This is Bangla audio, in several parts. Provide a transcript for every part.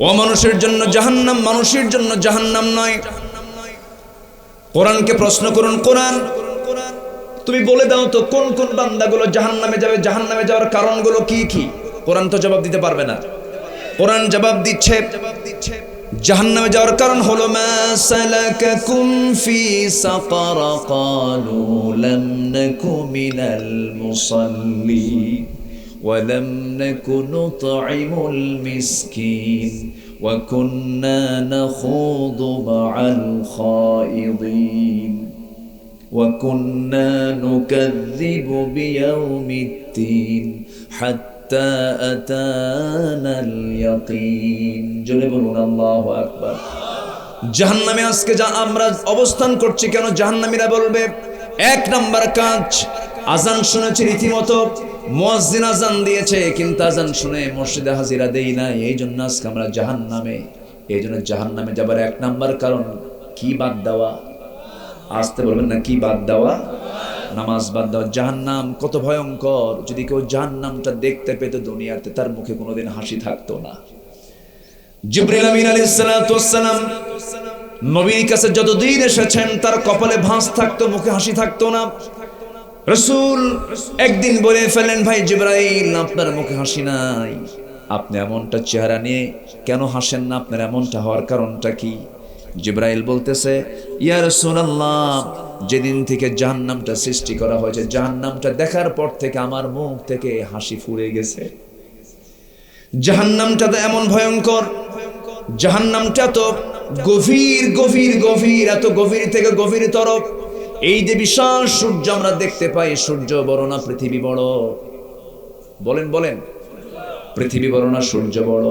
ও মানুষের জন্য জাহান্নাম, মানুষের জন্য জাহান্নাম নয়। কোরআনকে প্রশ্ন করুন, কোরআন তুমি বলে দাও তো কোন কোন বান্দাগুলো জাহান্নামে যাবে, জাহান্নামে যাওয়ার কারণগুলো কি কি? কোরআন তো জবাব দিতে পারবে না। কোরআন জবাব দিচ্ছে জাহান্নামে যাওয়ার কারণ হলো মা সালাকাকুম ফি সাকার ক্বালু লাম নাকু মিনাল মুসাল্লিন ওয়া লাম নাকু নুতঈমুল মিসকিন ওয়া কুন্না নাখুযু মা'আল খায়িদিন ওয়া কুন্না নুকাযযিবু বিয়াউমিদ্দিন হাত্তা আতানাল ইয়াকিন। জোরে বলুন আল্লাহু আকবার। জাহান্নামে আজকে যা আমরা অবস্থান করছি কেন? জাহান্নামীরা বলবে এক নাম্বার কাজ, আজান শুনেছি রীতিমতো, মুয়াজ্জিন আজান দিয়েছে কিন্তু আজান শুনে মসজিদে হাজিরা দেই না, এই জন্য আজকে আমরা জাহান্নামে। এই জন্য জাহান্নামে যাবার এক নাম্বার কারণ কি? বাদ দেওয়া। আসতে বলবেন না, কি বাদ দেওয়া? নামাজ বাদ দেওয়া। জাহান্নাম কত ভয়ঙ্কর! যদি কেউ জাহান্নামটা দেখতে পেত দুনিয়াতে, তার মুখে কোনোদিন হাসি থাকতো না। জিবরিল আমিন আলাইহিস সালাতু ওয়াস সালাম নবীর কাছে যতদিন এসেছেন তার কপালে ভাঁজ থাকতো, মুখে হাসি থাকতো না। রাসূল একদিন বলে ফেলেন, ভাই জিবরাইল আপনার মুখে হাসি নাই, আপনি এমনটা চেহারা নিয়ে কেন হাসেন না? আপনার এমনটা হওয়ার কারণটা কি? জিবরাইল বলতেছে, ইয়া রাসূলুল্লাহ, যেদিন থেকে জাহান্নামটা সৃষ্টি করা হয়েছে, জাহান্নামটা দেখার পর থেকে আমার মুখ থেকে হাসি ফুরে গেছে। জাহান্নামটা তো এমন ভয়ঙ্কর, জাহান্নামটা তো গভীর গভীর গভীর, এত গভীর থেকে গভীরতর। এই যে বিশাল সূর্য আমরা দেখতে পাই, সূর্য বড় না পৃথিবী বড়? বলেন বলেন, পৃথিবী বড় না সূর্য বড়?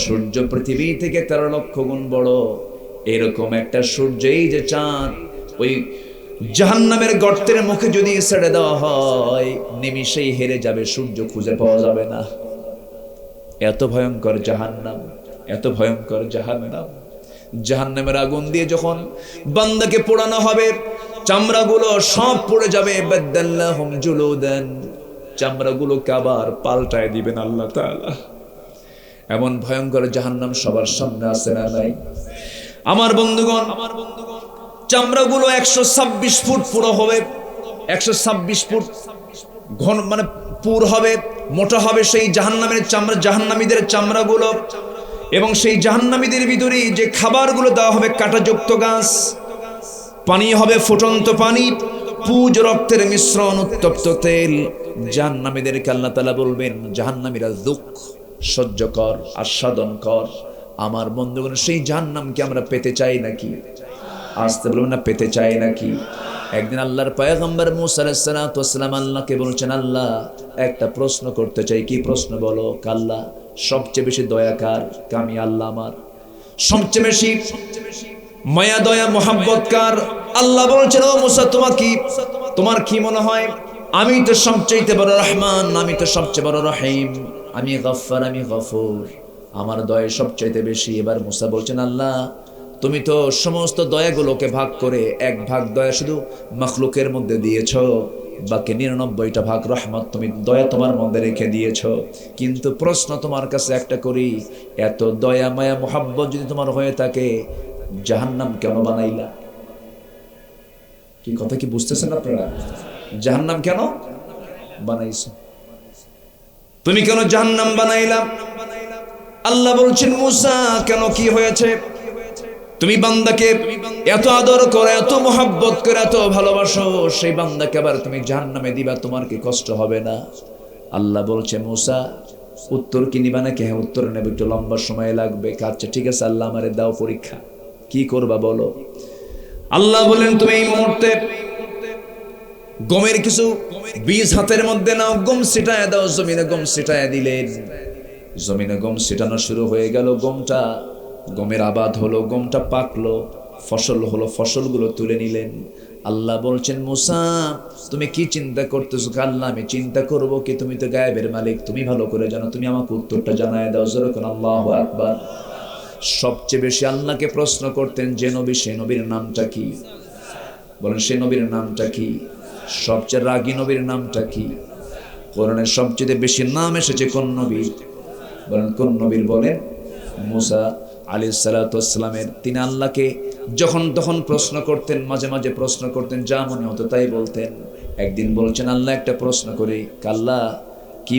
সূর্য পৃথিবী থেকে 13 লক্ষ গুণ বড়। এরকম একটা সূর্য, এই যে চাঁদ, ওই জাহান্নামের গর্তের মুখে যদি ছেড়ে দেওয়া হয়, নিমিষেই হেরে যাবে, সূর্য খুঁজে পাওয়া যাবে না। এত ভয়ঙ্কর জাহান্নাম, এত ভয়ঙ্কর জাহান্নাম। জাহান্নামের আগুন দিয়ে যখন বান্দাকে পোড়ানো হবে, চামড়াগুলো সব পড়ে যাবে। বাদাল্লাহুম জুলুদান, চামড়াগুলোকে আবার পাল্টায় দিবেন আল্লাহ তাআলা। এমন ভয়ঙ্কর জাহান্নাম সবার সামনে আছে না নাই? আমার বন্ধুগণ, চামড়াগুলো 126 ফুট পুরো হবে, 126 ফুট ঘন, মানে পুর হবে, মোটা হবে সেই জাহান্নামের চামড়া, জাহান্নামীদের চামড়াগুলো। এবং সেই জাহান্নামীদের ভিতরে যে খাবারগুলো দেওয়া হবে, কাঁটাযুক্ত গাছ, পানি হবে ফুটন্ত পানি, পুজ রক্তের মিশ্রণ, উত্তপ্ত তেল। জাহান্নামীদেরকে আল্লাহ তাআলা বলবেন, জাহান্নামীরা দুঃখ সহ্য কর, আস্বাদন কর। আমার বন্ধুগণ, সেই জাহান্নামকে আমরা পেতে চাই নাকি? আসতে বলুন না, পেতে চাই নাকি? একদিন আল্লাহর পয়গম্বর মূসা আলাইহিস সালাতু ওয়াস সালাম আল্লাহকে বলছেন, আল্লাহ একটা প্রশ্ন করতে চাই। কি প্রশ্ন বলো? আল্লাহ সবচেয়ে বেশি দয়া কার? আমি আল্লাহ। আমার সবচেয়ে বেশি মায়া দয়া মোহাব্বত কার? আল্লাহ বলছেন, ও মূসা, তোমার কি মনে হয়? আমি তো সবচেয়ে বড় রহমান, আমি তো সবচেয়ে বড় রহিম, আমি গফফার, আমি গফুর, আমার দয়া সবচেয়ে বেশি। এবার মূসা বলছেন, আল্লাহ তুমি তো সমস্ত দয়াগুলোকে ভাগ করে এক ভাগ দয়া শুধু মাখলুকের মধ্যে দিয়েছো, বাকি 99টা ভাগ রহমত তুমি দয়া তোমার মধ্যে রেখে দিয়েছো। কিন্তু প্রশ্ন তোমার কাছে একটা করি, এত দয়া মায়া মোহাব্বত যদি তোমার হয়ে থাকে, জাহান্নাম কেন বানাইলা? কি কথা কি বুঝতেছেন আপনারা? জাহান্নাম কেন বানাইছো? তুমি কেন জাহান্নাম বানাইলা? আল্লাহ বলছেন, মূসা কেন, কি হয়েছে? তুমি বান্দাকে এত আদর করে, এত মোহাব্বত করে, এত ভালোবাসো, সেই বান্দাকে আবার তুমি জাহান্নামে দিবা, তোমার কি কষ্ট হবে না? আল্লাহ বলছে, মূসা উত্তর কি নিবা নাকি? হ্যাঁ, উত্তর নেবে, একটু লম্বা সময় লাগবে। আচ্ছা ঠিক আছে আল্লাহ, আমারে দাও পরীক্ষা, কি করবা বলো? আল্লাহ বলেন, তুমি এই মুহূর্তে গমের কিছু বীজ হাতের মধ্যে নাও, গম ছিটায় দাও। জমিনে গম ছিটায় দিলেন, জমিনে গম ছিটানো শুরু হয়ে গেল। গমের আবাদ হলো, গমটা পাকলো, ফসল হলো, ফসলগুলো তুলে নিলেন। আল্লাহ বলছেন, মূসা তুমি কি চিন্তা করতেছো? আল্লাহ আমি চিন্তা করব কি? তুমি তো গায়েবের মালিক, তুমি ভালো করে জানো, তুমি আমাকে উত্তরটা জানায় দাও। যেরকম আল্লাহু আকবার। সবচেয়ে বেশি আল্লাহকে প্রশ্ন করতেন যে নবী, সে নবীর নামটা কি? বলেন, সে নবীর নামটা কি? সবচেয়ে রাগী নবীর নামটা কি? কোরআনের সবচেয়ে বেশি নাম এসেছে কোন নবী? বলেন কোন নবীর? বলেন মুসা আলাইহিস সালাতু ওয়াস সালামের, তিনি আল্লাহকে যখন তখন প্রশ্ন করতেন, মাঝে মাঝে প্রশ্ন করতেন, যা মনে হতো তাই বলতেন। একদিন বলছেন আল্লাহ একটা প্রশ্ন করি, আল্লাহ কি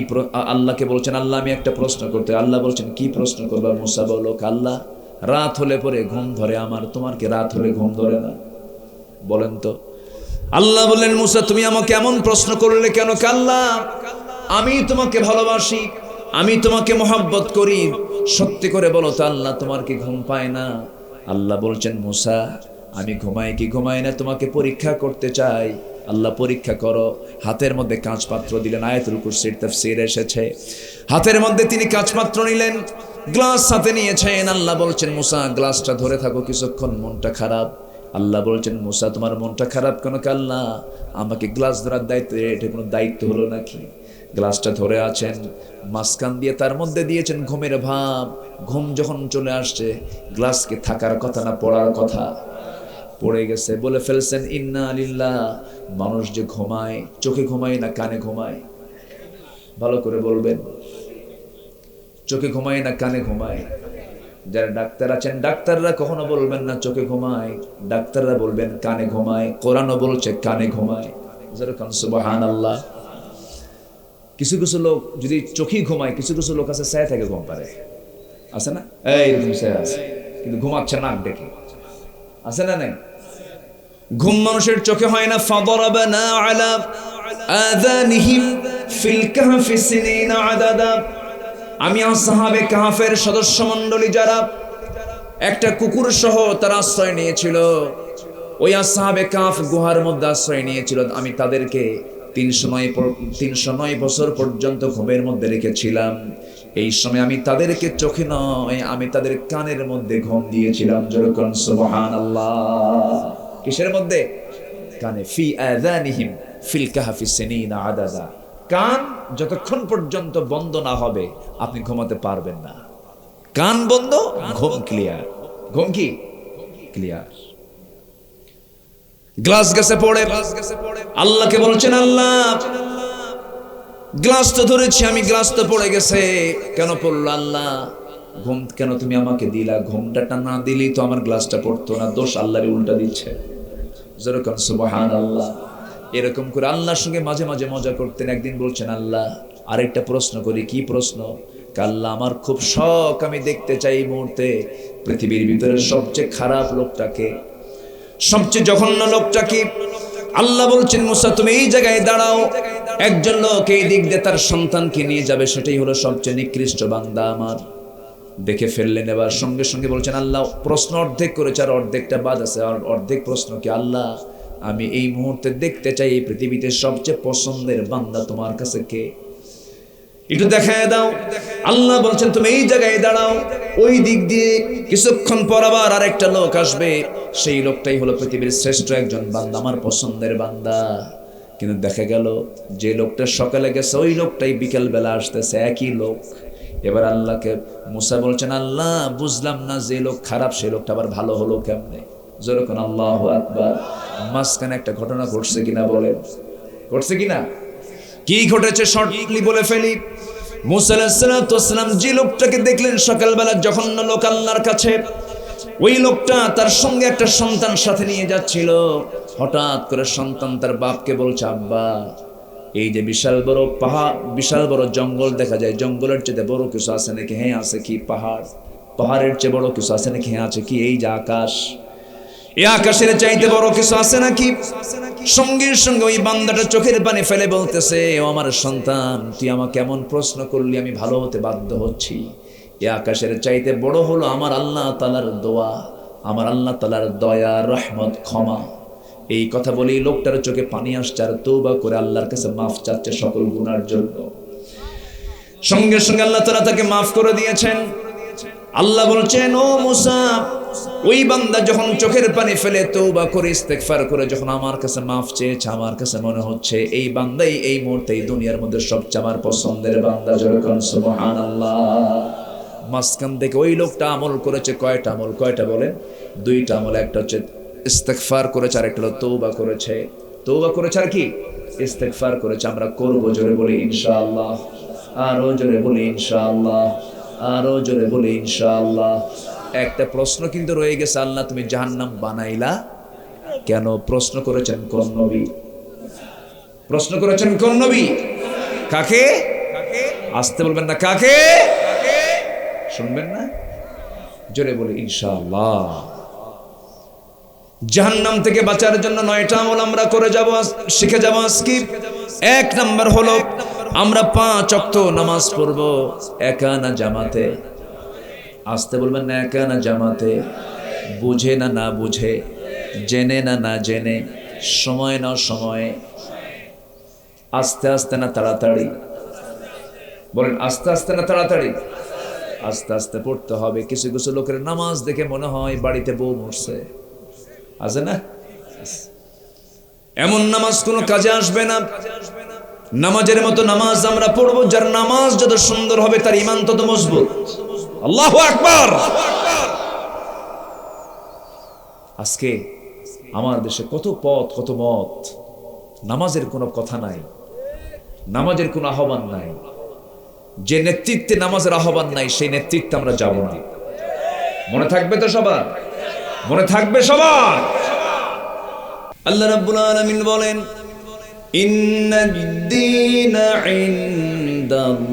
আল্লাহকে বলছেন আল্লাহ আমি একটা প্রশ্ন করতে, আল্লাহ বলছেন কি প্রশ্ন করবা? মুসা বলল, আল্লাহ রাত হলে পরে ঘুম ধরে আমার, তোমার কি রাত হলে ঘুম ধরে না? বলেন তো। আল্লাহ বললেন, মুসা তুমি আমাকে এমন প্রশ্ন করলে কেন? আল্লাহ আমি তোমাকে ভালোবাসি, আমি তোমাকে মহব্বত করি, সত্যি করে বলো তো আল্লাহ তোমার কি ঘুম পায় না? আল্লাহ বলছেন, মুসা আমি ঘুমাই কি ঘুমাই না তোমাকে পরীক্ষা করতে চাই। আল্লাহ পরীক্ষা করো। হাতের মধ্যে কাঁচ পাত্র দিলেন, আয়াতুল কুরসির তাফসীরে এসেছে, হাতের মধ্যে তিনি কাঁচ পাত্র নিলেন, গ্লাস হাতে নিয়েছেন। আল্লাহ বলছেন, মুসা গ্লাসটা ধরে থাকো কিছুক্ষণ, মনটা খারাপ। আল্লাহ বলছেন, মুসা তোমার মনটা খারাপ কেন? আল্লাহ আমাকে গ্লাস ধরার দায়িত্ব, এটা কোনো দায়িত্ব হলো নাকি? গ্লাসটা ধরে আছেন, মাঝখান দিয়ে তার মধ্যে দিয়েছেন ঘুমের ভাব। ঘুম যখন চলে আসছে, গ্লাসকে থাকার কথা না পড়ার কথা, পড়ে গেছে। বলে ফেলছেন, ইন্না লিল্লাহ। মানুষ যে ঘুমায়, চোখে ঘুমায় না কানে ঘুমায়? ভালো করে বলবেন, চোখে ঘুমায় না কানে ঘুমায়? যারা ডাক্তার আছেন, ডাক্তাররা কখনো বলবেন না চোখে ঘুমায়, ডাক্তাররা বলবেন কানে ঘুমায়। কোরআনও বলছে কানে ঘুমায়। যেরকম সুবহানাল্লাহ। কিছু কিছু লোক যদি চোখেই ঘুমায়, কিছু কিছু লোক আছে ছায়া থেকে ঘুম পারে, আছে না? এইরকম ছায়া আছে, কিন্তু ঘুমাচ্ছে নাক ডেকে, আছে না? নাই। ঘুম মানুষের চোখে হয় না। ফাদরাবানা আলা আযানিহিম ফিল কাহফি সিনিনা আদাদা। আমি আসহাবে কাহফের সদস্য মণ্ডলী যারা একটা কুকুর সহ তারা আশ্রয় নিয়েছিল, ওই আসহাবে কাহফ গুহার মধ্যে আশ্রয় নিয়েছিল, আমি তাদেরকে 309 বছর পর্যন্ত ঘুমের মধ্যে রেখেছিলাম। এই সময় আমি তাদেরকে চোখে নয়, আমি তাদের কানের মধ্যে ঘুম দিয়েছিলাম। যেরকম সুবহানাল্লাহ। কিসের মধ্যে? কানে। ফি আযানিহিম ফিল কাহফি সিনিনা আদাদা। কান যতক্ষণ পর্যন্ত বন্ধ না হবে আপনি ঘুমাতে পারবেন না। কান বন্ধ, ঘুম ক্লিয়ার। ঘুম কি ক্লিয়ার? গ্লাস গেছে পড়ে, আল্লাহকে বলছেন, আল্লাহ গ্লাস তো ধরেছি আমি, গ্লাস তো পড়ে গেছে। কেন পড়লো? আল্লাহ ঘুম কেন তুমি আমাকে দিলা? ঘুমটা না দিলেই তো আমার গ্লাসটা পড়তো না। দোষ আল্লাহরই উল্টা দিচ্ছে। যেরকম সুবহানাল্লাহ। এরকম করে আল্লাহর সঙ্গে মাঝে মাঝে মজা করতেন। একদিন বলছেন, আল্লাহ আরেকটা প্রশ্ন করি। কি প্রশ্ন? আল্লাহ আমার খুব শখ, আমি দেখতে চাই এই মুহূর্তে পৃথিবীর ভিতরে সবচেয়ে খারাপ লোকটাকে, সবচেয়ে জঘন্য লোকটাকে। আল্লাহ বলছেন, মুসা তুমি এই জায়গায় দাঁড়াও, একজন লোক এই দিক দিয়ে তার সন্তানকে নিয়ে যাবে, সেটাই হলো সবচেয়ে নিকৃষ্ট বান্দা আমার। দেখে ফেললেন। এবার সঙ্গে সঙ্গে বলছেন, আল্লাহ প্রশ্ন অর্ধেক করেছে আর অর্ধেকটা বাদ আছে। আর অর্ধেক প্রশ্ন কি? আল্লাহ আমি এই মুহূর্তে দেখতে চাই এই পৃথিবীতে সবচেয়ে পছন্দের বান্দা তোমার কাছে কে, একটু দেখায় দাও। আল্লাহ বলছেন, তুমি এই জায়গায় দাঁড়াও, ওই দিক দিয়ে কিছুক্ষণ পর আবার আরেকটা লোক আসবে, সেই লোকটাই হলো পৃথিবীর শ্রেষ্ঠ একজন বান্দা, আমার পছন্দের বান্দা। কিন্তু দেখা গেল যে লোকটা সকালে গেছে ওই লোকটাই বিকেল বেলা আসতেছে, একই লোক। এবার আল্লাহকে মুসা বলছেন, আল্লাহ বুঝলাম না, যে লোক খারাপ সেই লোকটা আবার ভালো হলো কেমনে? যেরকম আল্লাহু আকবার। মাঝখানে একটা ঘটনা ঘটছে কিনা বলেন, ঘটছে কিনা? কি ঘটেছে শর্টলি বলে ফেলি। মুসা আলাইহিস সালাম যে লোকটাকে দেখলেন সকালবেলা জঘন্য লোক আল্লাহর কাছে, ওই লোকটা তার সঙ্গে একটা সন্তান সাথে নিয়ে যাচ্ছিল। হঠাৎ করে সন্তান তার বাপকে বলছে, আব্বা এই যে বিশাল বড় পাহাড়, বিশাল বড় জঙ্গল দেখা যায়, জঙ্গলের চেয়ে বড় কিছু আছে নাকি? হ্যাঁ আছে। কি? পাহাড়। পাহাড়ের চেয়ে বড় কিছু আছে নাকি? হ্যাঁ আছে। কি? এই যে আকাশ, এই আকাশের চাইতে বড় কিছু আছে নাকি? সঙ্গে সঙ্গে ওই বান্দাটা চোখের পানি ফেলে বলতেছে, ও আমার সন্তান, তুই আমাকে এমন প্রশ্ন করলি, আমি ভালো হতে বাধ্য হচ্ছি। এই আকাশের চাইতে বড় হলো আমার আল্লাহ তাআলার দোয়া, আমার আল্লাহ তাআলার দয়া, রহমত, ক্ষমা। এই কথা বলেই লোকটার চোখে পানি আসছে আর তওবা করে আল্লাহর কাছে মাফ চাচ্ছে সকল গুনার জন্য। সঙ্গে সঙ্গে আল্লাহ তাআলা তাকে মাফ করে দিয়েছেন। আল্লাহ বলছেন, ও মুসা, ওই বান্দা যখন চোখের পানি ফেলে তওবা করে ইস্তেগফার করে যখন আমার কাছে মাফ চেয়েছে, আমার কাছে মনে হচ্ছে এই বান্দাই এই মুহূর্তে এই দুনিয়ার মধ্যে সবচেয়ে আমার পছন্দের বান্দা। যেরকম সুবহানাল্লাহ। মাঝখান থেকে ওই লোকটা আমল করেছে কয়টা আমল? কয়টা বলেন? 2টা আমল। একটা হচ্ছে ইস্তেগফার করেছে আর একটা হলো তওবা করেছে। তওবা করেছে আর কি? ইস্তেগফার করেছে। আমরা করব, জোরে বলি ইনশাআল্লাহ, আর জোরে বলি ইনশাআল্লাহ। আরো জোরে বলি ইনশাআল্লাহ। একটা প্রশ্ন কিন্তু রয়ে গেছে, আল্লাহ তুমি জাহান্নাম বানাইলা কেন? প্রশ্ন করেছেন কোন নবী? প্রশ্ন করেছেন কোন নবী? কাকে? আসতে বলবেন না, কাকে? শুনবেন না? জোরে বলি ইনশাআল্লাহ। জাহান্নাম থেকে বাঁচার জন্য 9টা আমল আমরা করে যাব, শিখে যাব আজকে। 1 নাম্বার হলো আমরা 5 ওয়াক্ত নামাজ পড়ব একা না জামাতে। আসতে বলবেন না, একা না জামাতে, বুঝে না না বুঝে, জেনে না না জেনে, সময় না সময়ে, আস্তে আস্তে না তাড়াতাড়ি। বলেন আস্তে আস্তে না তাড়াতাড়ি? আস্তে আস্তে পড়তে হবে। কিছু কিছু লোকের নামাজ দেখে মনে হয় বাড়িতে বউ মরছে, আছে না? এমন নামাজ কোনো কাজে আসবে না। নামাজের মতো নামাজ আমরা পড়বো, যার নামাজ যত সুন্দর হবে তার ঈমান তত মজবুত। আল্লাহু আকবার। আজকে আমার দেশে কত পথ, কত মত, নামাজের কোনো কথা নাই, নামাজের কোনো আহ্বান নাই। যে নেতৃত্বে নামাজের আহ্বান নাই, সেই নেতৃত্বে আমরা যাব না। মনে থাকবে তো সবার? মনে থাকবে সবার? আল্লাহ রাব্বুল আলামিন বলেন, ইন্নাদ-দীনা ইনদাল্লাহিল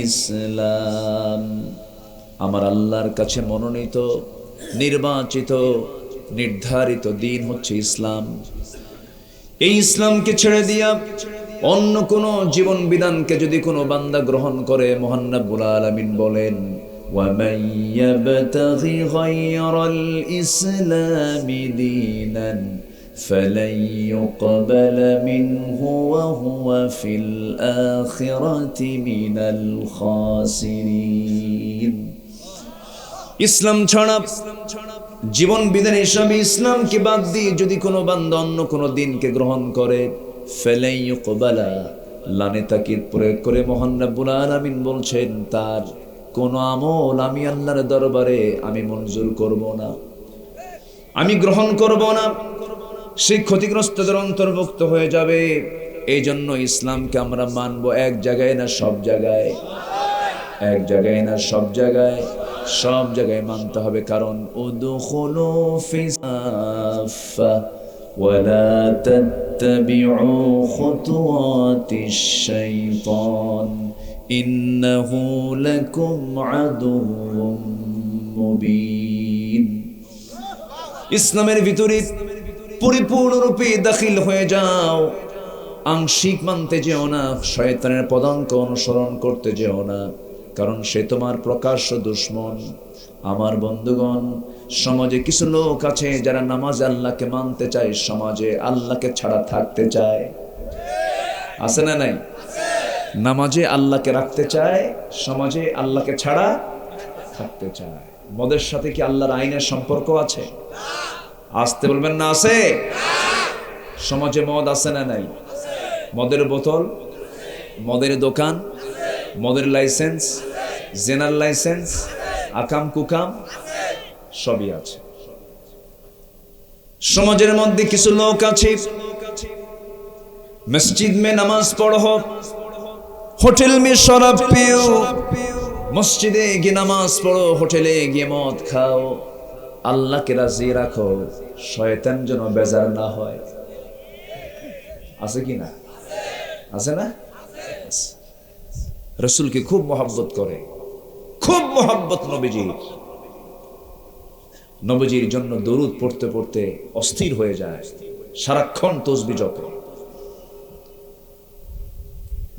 ইসলাম। আমার আল্লাহর কাছে মনোনীত, নির্বাচিত, নির্ধারিত দিন হচ্ছে ইসলাম। এই ইসলামকে ছেড়ে দিয়া অন্য কোনো জীবন বিধানকে যদি কোনো বান্দা গ্রহণ করে, মহান রব্বুল আলামিন বলেন, وَمَن يَبْتَغِ غَيْرَ الْإِسْلَامِ دِينًا فَلَن يُقْبَلَ مِنْهُ وَهُوَ فِي الْآخِرَةِ مِنَ الْخَاسِرِينَ। ইসলাম ছাড়া জীবন বিধান হিসাবে ইসলামকে বাদ দিয়ে যদি কোনো বান্দা অন্য কোনো দিনকে গ্রহণ করে, ফালান ইউকবালা, লানে তাকিদ প্রয়োগ করে মহান রব্বুল আলামিন বলছেন, তার কোন আমল আমি আল্লাহর দরবারে আমি মঞ্জুর করব না, আমি গ্রহণ করব না। সেই ক্ষতিগ্রস্তদের অন্তর্ভুক্ত হয়ে যাবে। এই জন্য ইসলামকে আমরা মানব এক জায়গায় না সব জায়গায়, এক জায়গায় না সব জায়গায়, সব জায়গায় মানতে হবে। কারণ উদখুলু ফিসাফা ওয়ালা তাত্তাবিউ খুতুওয়াতিশ শাইতান ইন্নাহু লাকুম আদুউম মুবিন। ইসলামের ভিতরে পরিপূর্ণরূপে দাখিল হয়ে যাও, আংশিক মানতে যেও না, শয়তানের পদাঙ্ক অনুসরণ করতে যেও না, কারণ সে তোমার প্রকাশ্য দুশমন। আমার বন্ধুগণ, সমাজে কিছু লোক আছে যারা নামাজে আল্লাহকে মানতে চায়, সমাজে আল্লাহকে ছাড়া থাকতে চায়, আছে না নাই? নামাজে আল্লাহকে রাখতে চায়, সমাজে আল্লাহকে ছাড়া থাকতে চায়। মদের সাথে কি আল্লাহর আইনের সম্পর্ক আছে? আসতে বলবেন না, আছে? সমাজে মদ আছে না নাই? মদের বোতল, মদের দোকান, মদের লাইসেন্স, জেনার লাইসেন্স, আকাম কুকাম সবই আছে। সমাজের মধ্যে কিছু লোক আছে, মসজিদ মে নামাজ পড়ো, হোটেল মে শরাব পিও, মসজিদে গিয়ে নামাজ পড়ো, হোটেলে গিয়ে মদ খাও, আল্লাহকে রাজি রাখো, শয়তান যেন বেজার না হয়। আছে কি না? আছে না? রাসূলকে খুব মহব্বত করে, খুব মহব্বত নবীজির। নবীজির জন্য দরুদ পড়তে পড়তে অস্থির হয়ে যায়, সারাক্ষণ তাসবিহ জপে,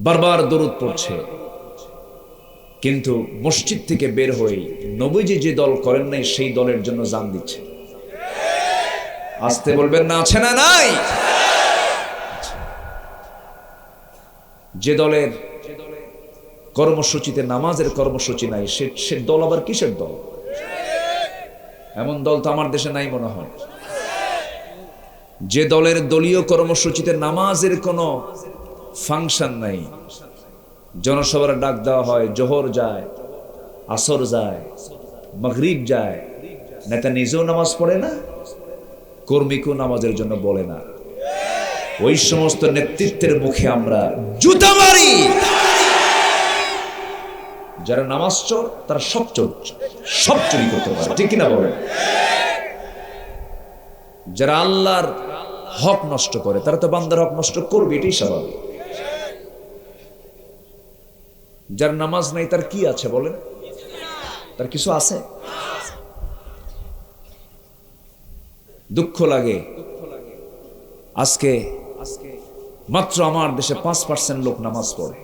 বারবার দরুদ পড়ছে। কিন্তু মসজিদ থেকে বের হয়ে নবীজি যে দল করেন নাই, সেই দলের জন্য জান দিচ্ছে। আসতে বলবেন না, আছে না নাই? যে দলের কর্মসূচিতে নামাজের কর্মসূচি নাই, সে দল আবার কিসের দল? এমন দল তো আমার দেশে নাই মনে হয়। যে দলের দলীয় কর্মসূচিতে নামাজের কোনো ফাংশন নাই, জনসভার ডাক দেওয়া হয়, জোহর যায়, আসর যায়, মাগরিব যায়, নেতা নিজেও নামাজ পড়ে না, কর্মীকেও নামাজের জন্য বলে না। ওই সমস্ত নেতৃত্বের মুখে আমরা জুতা মারি। যারা নামাজ চোর তারা সব চোর, সব চুরি করতে পারে, ঠিক কিনা বলেন? যারা আল্লাহর হক নষ্ট করে তারা তো বান্দার হক নষ্ট করবে, এটাই স্বাভাবিক। যার নামাজ নাই তার কি আছে বলেন? তার কিছু আছে? দুঃখ লাগে আজকে মাত্র আমার দেশে 5% লোক নামাজ পড়ে,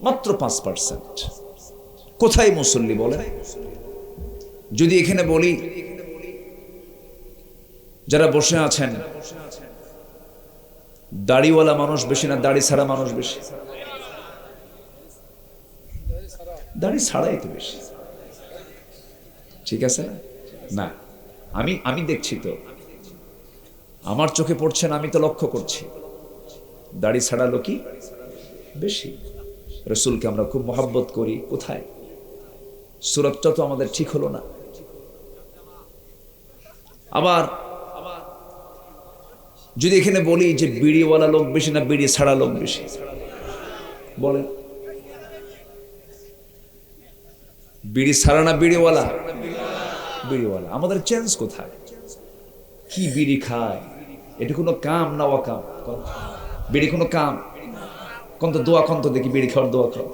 মাত্র 5%। কোথায় মুসল্লি বলেন? যদি এখানে বলি যারা বসে আছেন, দাড়িওয়ালা মানুষ বেশি না দাড়ি ছাড়া মানুষ বেশি? দাড়ি ছাড়াই তো বেশি, ঠিক আছে না? আমি দেখছি তো, আমার চোখে পড়ছে না, আমি তো লক্ষ্য করছি দাড়ি ছাড়া লোকই বেশি। রসুলকে আমরা খুব মহব্বত করি, কোথায়? সুরতটা তো আমাদের ঠিক হলো না। আবার যদি এখানে বলি যে বিড়িওয়ালা লোক বেশি না বিড়ি ছাড়া লোক বেশি বলেন? বিড়ি ছাড়া না বিড়িওয়ালা? বিড়িওয়ালা। আমাদের চেঞ্জ কোথায়? কি বিড়ি খায়? এটা কোনো কাম না অকাম? বিড়ি কোনো কাম? কোন তো দোয়া, কোন তো দেখি বিড়ি খাওয়ার দোয়া খাও,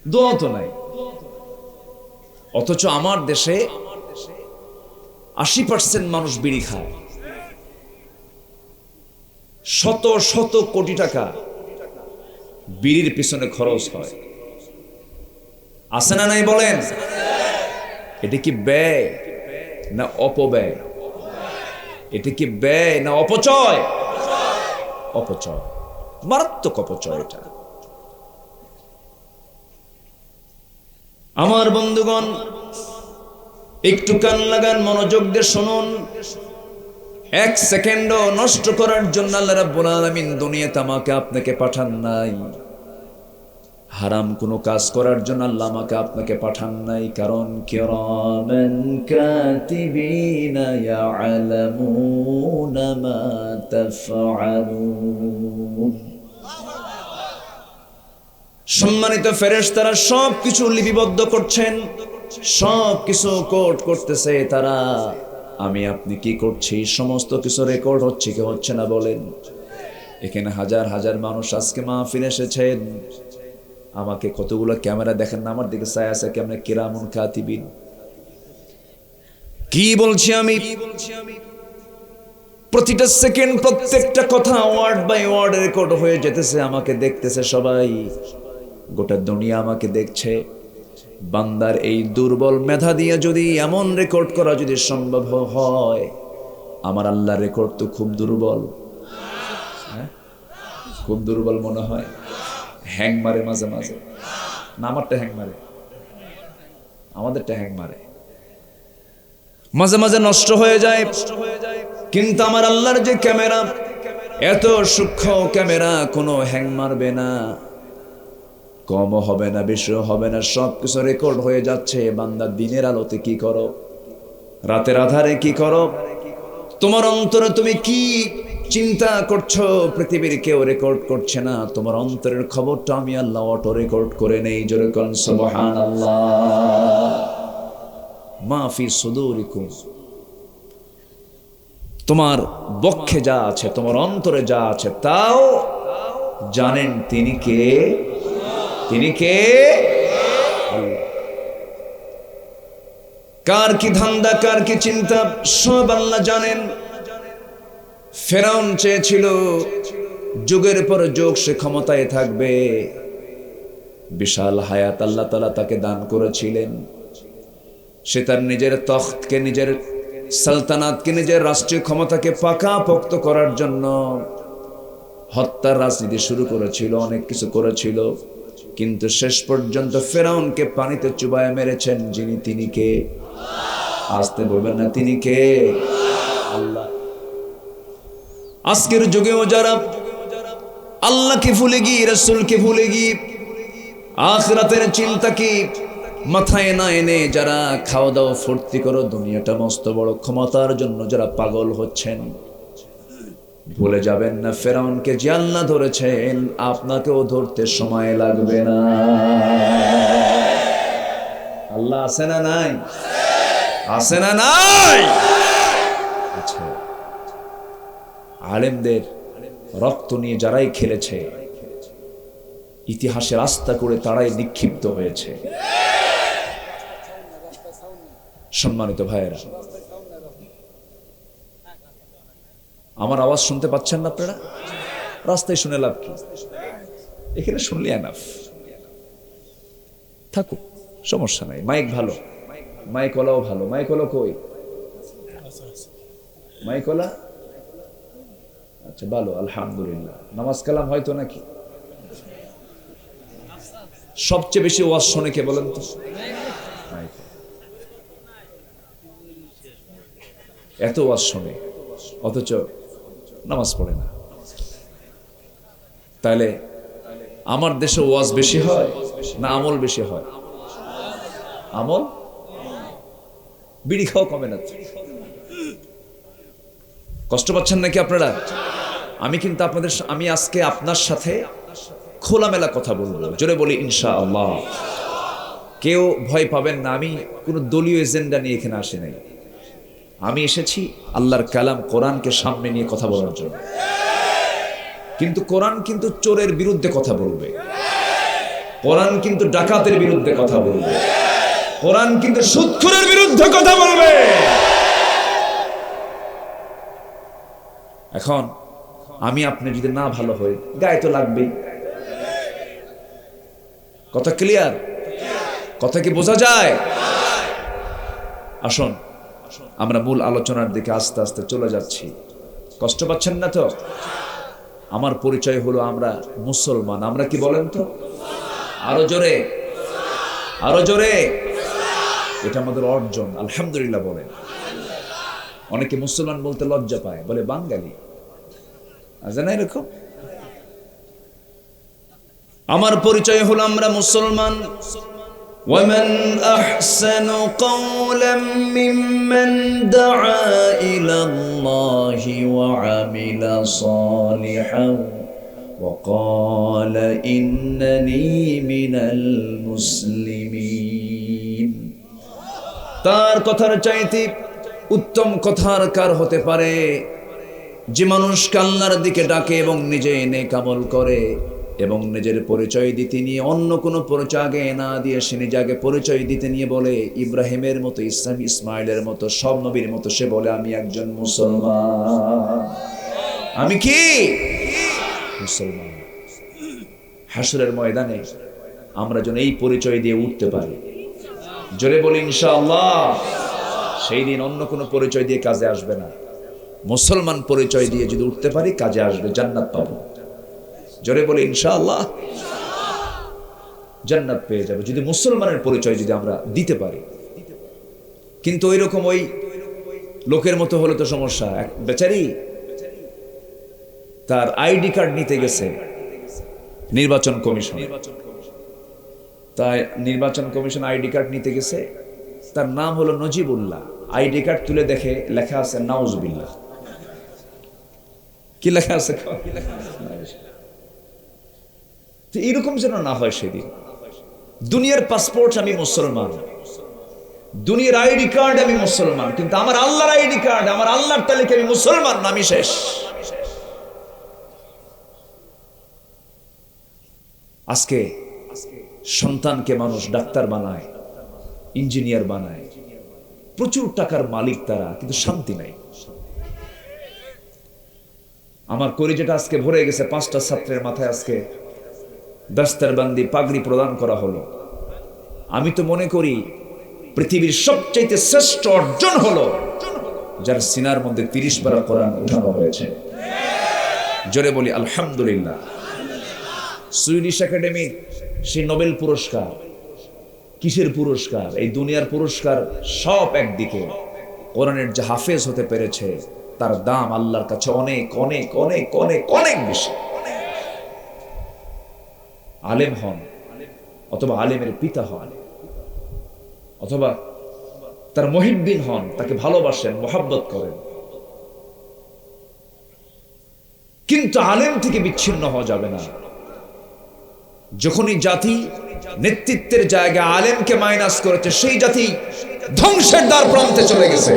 দোয়া তো নাই। অথচ আমার দেশে 80% মানুষ বিড়ি খায়, শত শত কোটি টাকা বিড়ির পিছনে খরচ হয়, আছে না নাই বলেন? এটা কি ব্যয় না অপব্যয়? এটা কি ব্যয় না অপচয়? অপচয়, মারাত্মক অপচয় এটা। আমার বন্ধুগণ, একটু কান লাগান, মনোযোগ দিয়ে শুনুন। 1 সেকেন্ডও নষ্ট করার জন্য আল্লাহ রাব্বুল আলামিন দুনিয়াতে আমাকে আপনাকে পাঠান নাই। হারাম কোনো কাজ করার জন্য আল্লাহ আমাকে আপনাকে পাঠান নাই। কারণ কিরামান কাতিবিনা ইয়ালামুনা মা তাফআলুন। সম্মানিত ফেরেশতারা সব কিছু লিপিবদ্ধ করছেন, সব কিছু কোড করতেছে তারা। আমি আপনি কি করছি সমস্ত কিছু রেকর্ড হচ্ছে কি হচ্ছে না বলেন? এখানে হাজার হাজার মানুষ আজকে মাহফিলে এসেছেন, আমাকে কতগুলো ক্যামেরা দেখেন না, আমার দিকে চায় আছে কেমন কিরামুন কাতিবিন। কি বলছি আমি? প্রতিটা সেকেন্ড, প্রত্যেকটা কথা ওয়ার্ড বাই ওয়ার্ড রেকর্ড হয়ে যেতেছে, আমাকে দেখতেছে সবাই, গোটা দুনিয়া আমাকে দেখছে। বান্দার এই দুর্বল মেধা দিয়ে যদি এমন রেকর্ড করা যদি সম্ভব হয়, আমার আল্লাহর রেকর্ড তো খুব দুর্বল, খুব দুর্বল মনে হয়। হ্যাং মারে মাঝে মাঝে, না আমারটা হ্যাং মারে, আমাদেরটা হ্যাং মারে, মাঝে মাঝে নষ্ট হয়ে যায়। কিন্তু আমার আল্লাহর যে ক্যামেরা, এত সূক্ষ্ম ক্যামেরা, কোনো হ্যাং মারবে না, কমও হবে না বেশিও হবে না, সব কিছু রেকর্ড হয়ে যাচ্ছে। বান্দা দিনের আলোতে কি করো, রাতের আধারে কি করো, তোমার অন্তরে তুমি কি চিন্তা করছো, পৃথিবীর কেউ রেকর্ড করছে না। তোমার অন্তরের খবরটা আমি আল্লাহ অটো রেকর্ড করে নেই। জোরে কোন সুবহানাল্লাহ। মা ফি সুদুরিকুম, তোমার বক্ষে যা আছে, তোমার অন্তরে যা আছে, তাও জানেন তিনি কে? তিনি কে? কার কি ধান্দা, কার কি চিন্তা, সব আল্লাহ জানেন। ফেরাউন চেয়েছিল যুগের পর যুগ সে ক্ষমতায় থাকবে, বিশাল হায়াত আল্লাহ তাআলা তাকে দান করেছিলেন। সে তার নিজের তখ্তকে, নিজের সালতানাতকে, নিজের রাষ্ট্রীয় ক্ষমতাকে পাকাপোক্ত করার জন্য হত্যার রাজনীতি শুরু করেছিল, অনেক কিছু করেছিল। কিন্তু শেষ পর্যন্ত ফেরাউনকে পানিতে চুবায় মেরেছেন যিনি, তিনি কে? আসতে বলবেন না তিনি কে? আল্লাহ। আজকের যুগেও যারা আল্লাহকে ভুলে গিয়ে, রাসূলকে ভুলে গিয়ে, আখিরাতের চিন্তা কি মাথায় না এনে যারা খাওয়া দাওয়া ফুর্তি করো, দুনিয়াটা মস্ত বড় ক্ষমতার জন্য যারা পাগল হচ্ছেন, ভুলে যাবেন না ফেরাউনকে যে আল্লাহ ধরেছেন আপনাকেও ধরতে সময় লাগবে না। আল্লাহ আছে না নাই? আছে না নাই? আচ্ছা, আলেমদের রক্ত নিয়ে যারাই খেলেছে ইতিহাসে রাস্তা করে তারাই নিক্ষিপ্ত হয়েছে। সম্মানিত ভাইয়েরা, আমার আওয়াজ শুনতে পাচ্ছেন না আপনারা? রাস্তায় শুনে লাভ কি? এখানে শুনলে এনাফ, থাকুক, সমস্যা নাই। মাইক ভালো, মাইকওয়ালাও ভালো। মাইকওয়ালা কই? মাইকওয়ালা? আচ্ছা, ভালো, আলহামদুলিল্লাহ। নামাজ কালাম হয়তো নাকি? সবচেয়ে বেশি ওয়াজ শোনে কে বলেন তো? এত ওয়াজ শোনে অথচ নামাজ পড়ে না। তাহলে আমার দেশে ওয়াজ বেশি হয় না আমল বেশি হয়? আমল। বিড়ি খাওয়া কমে না। কষ্ট পাচ্ছেন নাকি আপনারা? আমি আজকে আপনার সাথে খোলামেলা কথা বলবো। জোরে বলি ইনশাআল্লাহ। কেউ ভয় পাবেন না, আমি কোনো দলীয় এজেন্ডা নিয়ে এখানে আসি নাই। আমি এসেছি আল্লাহর কালাম কোরআনকে সামনে নিয়ে কথা বলার জন্য। কিন্তু কোরআন কিন্তু চোরের বিরুদ্ধে কথা বলবে, কোরআন কিন্তু ডাকাতের বিরুদ্ধে কথা বলবে, কোরআন কিন্তু সুদখোরের বিরুদ্ধে কথা বলবে। এখন আমি আপনি যদি না ভালো হই, গায়ে তো লাগবেই। কথা ক্লিয়ার? কথা কি বোঝা যায়? আসুন আমরা মূল আলোচনার দিকে আস্তে আস্তে চলে যাচ্ছি। কষ্ট পাচ্ছেন না তো? আমার পরিচয় হলো আমরা মুসলমান। আমরা কি বলেন তো? আরো জোরে, আরো জোরে। এটা আমাদের অর্জন, আলহামদুলিল্লাহ বলেন। অনেকে মুসলমান বলতে লজ্জা পায়, বলে বাঙালি। আছে না এরকম? আমার পরিচয় হলো আমরা মুসলমান। ومن أحسن قولا ممن دعا إلى الله وعمل صالحا وقال إنني من المسلمين। তার কথার চাইতে উত্তম কথার কার হতে পারে যে মানুষকে আল্লাহর দিকে ডাকে এবং নিজে নেক আমল করে এবং নিজের পরিচয় দিতে নিয়ে অন্য কোনো পরিচয় আগে না দিয়ে সে নিজে আগে পরিচয় দিতে নিয়ে বলে ইব্রাহিমের মতো, ইসমাইলের মতো, সব নবীর মতো সে বলে আমি একজন মুসলমান। আমি কি মুসলমান? হাসরের ময়দানে আমরা যেন এই পরিচয় দিয়ে উঠতে পারি। জোরে বলি ইনশাআল্লাহ। সেই দিন অন্য কোনো পরিচয় দিয়ে কাজে আসবে না, মুসলমান পরিচয় দিয়ে যদি উঠতে পারি কাজে আসবে, জান্নাত পাবো। জোরে বলি ইনশাআল্লাহ। জান্নাত পেয়ে যাবে যদি মুসলমানের পরিচয় যদি আমরা দিতে পারি। কিন্তু ওইরকম ওই লোকের মতো হলে তো সমস্যা। এক বেচারি তার আইডি কার্ড নিতে গেছে নির্বাচন কমিশন, তাই নির্বাচন কমিশন আইডি কার্ড নিতে গেছে। তার নাম হলো নজিবুল্লাহ। আইডি কার্ড তুলে দেখে লেখা আছে নাউজুবিল্লাহ। কি লেখা আছে? এরকম যেন না হয় সেদিন। দুনিয়ার পাসপোর্ট আমি মুসলমান, দুনিয়ার আইডি কার্ড আমি মুসলমান, কিন্তু আমার আল্লাহর আইডি কার্ড, আমার আল্লাহর তালিকা আমি মুসলমান না, আমি শেষ। আজকে সন্তানকে মানুষ ডাক্তার বানায়, ইঞ্জিনিয়ার বানায়, প্রচুর টাকার মালিক তারা, কিন্তু শান্তি নাই। আমার কলিজাটা আজকে ভরে গেছে। 5টা ছাত্রের মাথায় আজকে দস্তরবন্দি পাগড়ি প্রদান করা হলো। আমি তো মনে করি পৃথিবীর সবচেয়ে শ্রেষ্ঠ অর্জন হলো যার সিনার মধ্যে 30 পারা কোরআন উঠানো হয়েছে। জোরে বলি আলহামদুলিল্লাহ। সুইডিশ একাডেমি সেই নোবেল পুরস্কার, কিসের পুরস্কার? এই দুনিয়ার পুরস্কার সব একদিকে, কোরআনের যে হাফেজ হতে পেরেছে তার দাম আল্লাহর কাছে অনেক অনেক অনেক অনেক অনেক বেশি। আলেম হন অথবা আলেমের পিতা হন অথবা তার মুহিব্বিন হন, তাকে ভালোবাসেন, মোহাব্বত করেন, কিন্তু আলেম থেকে বিচ্ছিন্ন হওয়া যাবে না। যখনই জাতি নেতৃত্বের জায়গায় আলেমকে মাইনাস করেছে, সেই জাতি ধ্বংসের দ্বার প্রান্তে চলে গেছে।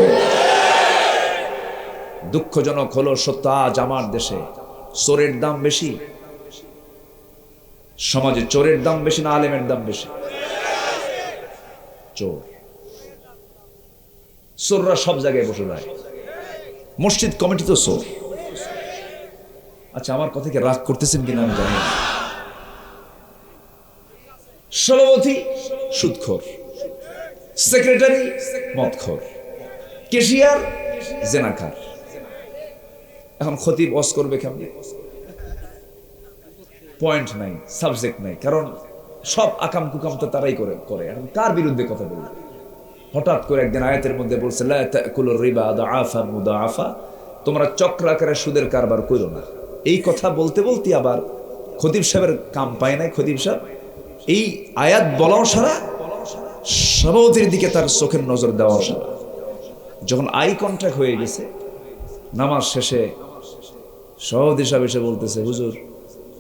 দুঃখজনক হলো সত্য, আজ আমার দেশে চোরের দাম বেশি, সমাজে চোরের দাম বেশি না আলেমের দাম বেশি? চোর, চোররা সব জায়গায় বসে যায়। মসজিদ কমিটি তো চোর। আচ্ছা, আমার কথা কি রাগ করতেছেন কিনা আমি জানি না। সভাপতি সুদখোর, সেক্রেটারি মদখোর, ক্যাশিয়ার জেনাকার। এখন খতিব ওয়াজ করবে কেমনে? পয়েন্ট নাই, সাবজেক্ট নাই, কারণ সব আকাম কুকাম তো তারাই করে। এখন কার বিরুদ্ধে কথা বলবে? হঠাৎ করে একদিন আয়াতের মধ্যে বলছে, লা তাকুলুর রিবা আদাআফান মুদাআফা, তোমরা চক্রাকারে সুদের কারবার করো না। এই কথা বলতে বলতে আবার খতিব সাহেবের কাম পায় নাই। খতিব সাহেব এই আয়াত বলাও সারা, সভাপতির দিকে তার চোখের নজর দেওয়া সারা। যখন আই কন্ট্যাক্ট হয়ে গেছে, নামাজ শেষে সভাপতি সাহেব এসে বলতেছে, হুজুর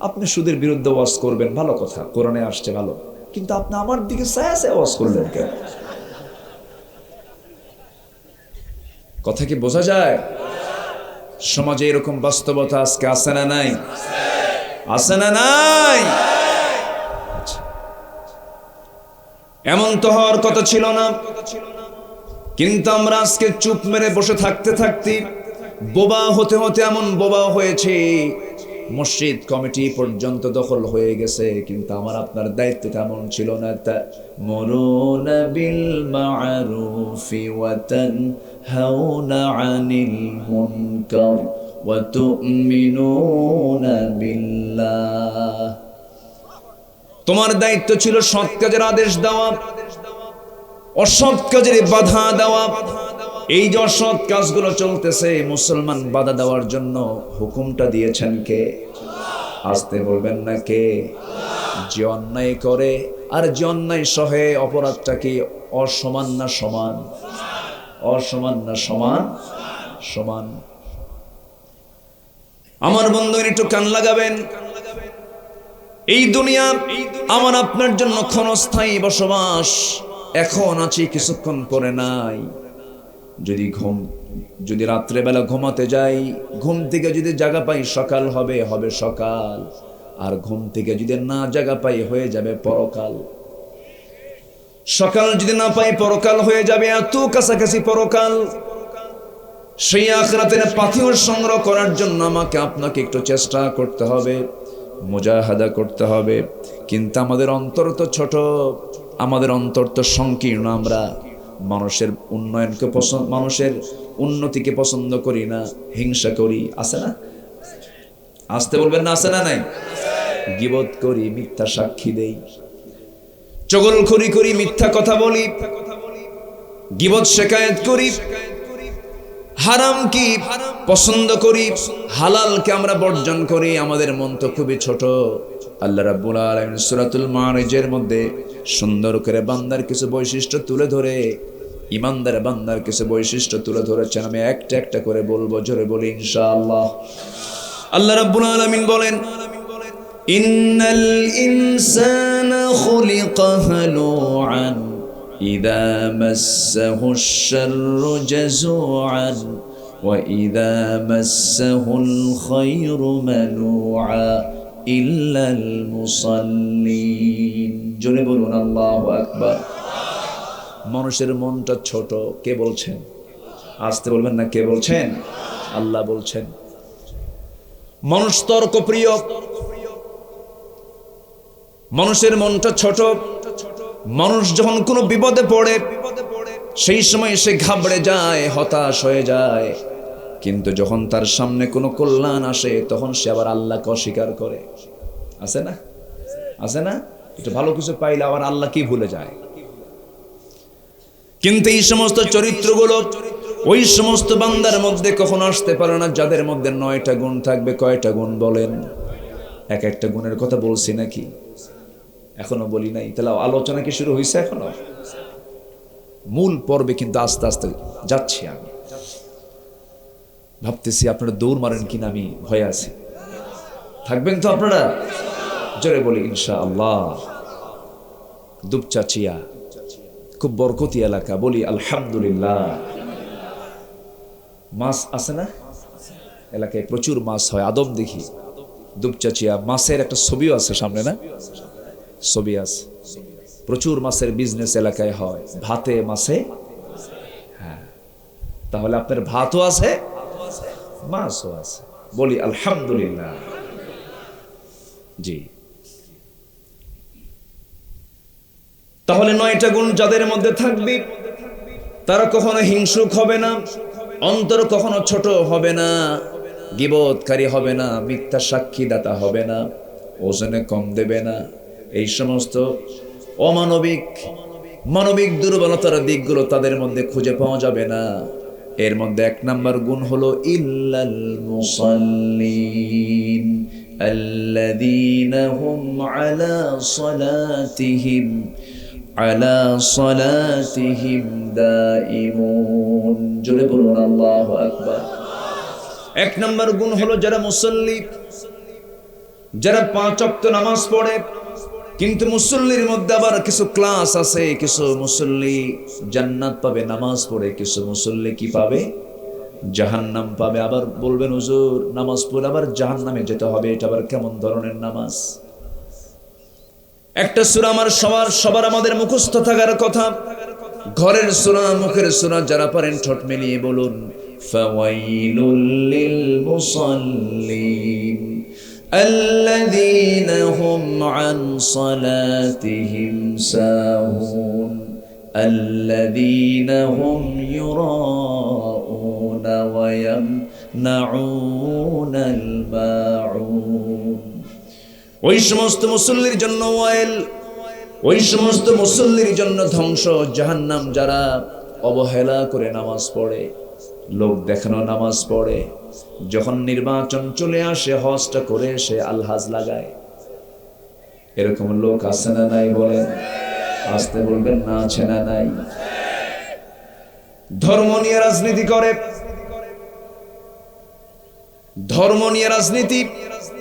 আপনি সুদের বিরুদ্ধে ওয়াজ করবেন, ভালো কথা, কোরআনে আসছে ভালো, কিন্তু আপনি আমার দিকে ছায়া ছায়া ওয়াজ করলেন কেন? কথা কি বোঝা যায়? সমাজে এরকম বাস্তবতা আজকে আছে না নাই? আছে না নাই? এমন তো হওয়ার কথা ছিল না, কিন্তু আমরা আজকে চুপ মেরে বসে থাকতে থাকতে, বোবা হতে হতে এমন বোবা হয়েছে, মসজিদ কমিটি পর্যন্ত দখল হয়ে গেছে। কিন্তু আমার আপনার দায়িত্ব তেমন ছিল না। তা'মুরুনা বিল মা'রুফি ওয়া তানহাউনা আনিল মুনকার ওয়া তু'মিনুনা বিল্লাহ। তোমার দায়িত্ব ছিল সৎ কাজের আদেশ দেওয়া, অসৎ কাজের বাধা দেওয়া। এই যে অসৎ কাজগুলো চলতেছে, মুসলমান বাধা দেওয়ার জন্য হুকুমটা দিয়েছেন কে? আসতে বলবেন না কে? যে অন্যায় করে আর যে অন্যায় সহে, অপরাধটা কি অসমান না সমান? অসমান না সমান? সমান। আমার বন্ধু একটু কান লাগাবেন। এই দুনিয়া আমার আপনার জন্য ক্ষণস্থায়ী বসবাস। এখন আছি, কিছুক্ষণ পরে নাই। যদি রাত্রেবেলা ঘুমাতে যাই, ঘুম থেকে যদি জাগা পাই সকাল হবে সকাল, আর ঘুম থেকে যদি না জাগা পাই হয়ে যাবে পরকাল। সকাল যদি না পাই পরকাল হয়ে যাবে, এত কাছাকাছি পরকাল। সেই আখিরাতের পাথেয় সংগ্রহ করার জন্য আমাকে আপনাকে একটু চেষ্টা করতে হবে, মুজাহাদা করতে হবে। কিন্তু আমাদের অন্তর তো ছোট, আমাদের অন্তর তো সংকীর্ণ। আমরা মানুষের উন্নয়নকে পছন্দ, মানুষের উন্নতিকে পছন্দ করি না, হিংসা করি। আছে না? আসতে বলবেন না? আছে না নাই? গীবত করি, মিথ্যা সাক্ষী দেই, চগলখড়ি করি, মিথ্যা কথা বলি, গীবত শিকায়েত করি, হারাম কি পছন্দ করি, হালালকে আমরা বর্জন করি। আমাদের মন তো খুবই ছোট। আল্লাহ রাব্বুল আলামিন সূরাতুল মারিজের মধ্যে সুন্দর করে বান্দার কিছু বৈশিষ্ট্য তুলে ধরে, ইমানদার বান্দার কিছু বৈশিষ্ট্য তুলে ধরেছেন। আমি একটা একটা করে বলবো, জোরে বলি ইনশাআল্লাহ। আল্লাহ রাব্বুল আলামিন বলেন, ইন্নাল ইনসানা খুলিকা হালুআন ইযা মাসসাহুশ শাররু জাযুআন ওয়া ইযা মাসসাহুল খায়রু মানুআ ইল্লাল মুসাল্লিন। জোরে বলুন আল্লাহু আকবার। মানুষের মনটা ছোট। কে বলছেন? আসতে বলবেন না, কে বলছেন? আল্লাহ বলছেন। মানুষ তর্ক প্রিয়, মানুষের মনটা ছোট। মানুষ যখন কোনো বিপদে পড়ে, সেই সময় সে ঘাবড়ে যায়, হতাশ হয়ে যায়। কিন্তু যখন তার সামনে কোনো কল্যাণ আসে, তখন সে আবার আল্লাহকে অস্বীকার করে। আছে না? আছে না? একটু ভালো কিছু পাইলে আবার আল্লাহ কি ভুলে যায়। কিন্তু এই সমস্ত চরিত্রগুলো ওই সমস্ত বান্দার মধ্যে কখনো আসতে পারে না যাদের মধ্যে 9টা গুণ থাকবে। কয়টা গুণ বলেন? এক একটা গুণের কথা বলছি নাকি? এখনো বলি নাই। তাহলে আলোচনা কি শুরু হয়েছে? এখনো মূল পর্বে কিন্তু আস্তে আস্তে যাচ্ছি। আমি ভাবতেছি আপনারা দৌড় মারেন কিনা, আমি ভয়ে আছি। থাকবেন তো আপনারা? জোরে বলি ইনশাআল্লাহ। দুপচাচিয়া খুব বরকতি এলাকা, বলি আলহামদুলিল্লাহ। মাছ আছে না এলাকায়? প্রচুর মাছ হয়, আদম দেখি। দুপচাচিয়া মাছের একটা ছবিও আছে সামনে, না? ছবি আছে। প্রচুর মাছের বিজনেস এলাকায় হয়, ভাতে মাছে। হ্যাঁ, তাহলে আপনার ভাতও আছে, মাছও আছে, বলি আলহামদুলিল্লাহ। জি, তাহলে 9টা গুণ যাদের মধ্যে থাকবে তারা কখনো হিংসুক হবে না, অন্তর কখনো ছোট হবে না, গীবতকারী হবে না, মিথ্যা সাক্ষীদাতা হবে না, ওজনে কম দেবে না। এই সমস্ত মানবিক দুর্বলতার দিকগুলো তাদের মধ্যে খুঁজে পাওয়া যাবে না। এর মধ্যে 1 নাম্বার গুণ হলো ইল্লাল মুসাল্লিন আল্লাযীনা হুম আলা সালাতিহিম দাইমুন। জোরে বলুন আল্লাহু আকবার। 1 নাম্বার গুণ হলো যারা মুসাল্লি, যারা 5 ওয়াক্ত নামাজ পড়ে। কিন্তু মুসল্লির মধ্যে আবার কিছু ক্লাস আছে, কিছু মুসল্লি জান্নাত পাবে নামাজ পড়ে, কিছু মুসল্লি কি পাবে? জাহান্নাম পাবে। আবার বলবেন হুজুর নামাজ পড়ে আবার জাহান্নামে যেতে হবে, এটা আবার কেমন ধরনের নামাজ? একটা সূরা আমার সবার আমাদের মুখস্থ থাকার কথা, ঘরের সূরা, মুখের সূরা, যারা পারেন ঠোঁট মিলিয়ে বলুন ফাওয়াইলুল লিল মুসাল্লিন الذين هم عن صلاتهم ساهون الذين هم يراءون ويمنعون الماعون। ওই সমস্ত মুসল্লির জন্য ওয়াইল, ওই সমস্ত মুসল্লির জন্য ধ্বংস, জাহান্নাম, যারা অবহেলা করে নামাজ পড়ে, লোক দেখানো নামাজ পড়ে। যখন নির্বাচন চলে আসে, হজটা করে সে আলহাজ লাগায়। এরকম লোক আছে না নাই? বলেন, আসতে বলবেন না, আছে না নাই? ধর্ম নিয়ে রাজনীতি করে, ধর্ম নিয়ে রাজনীতি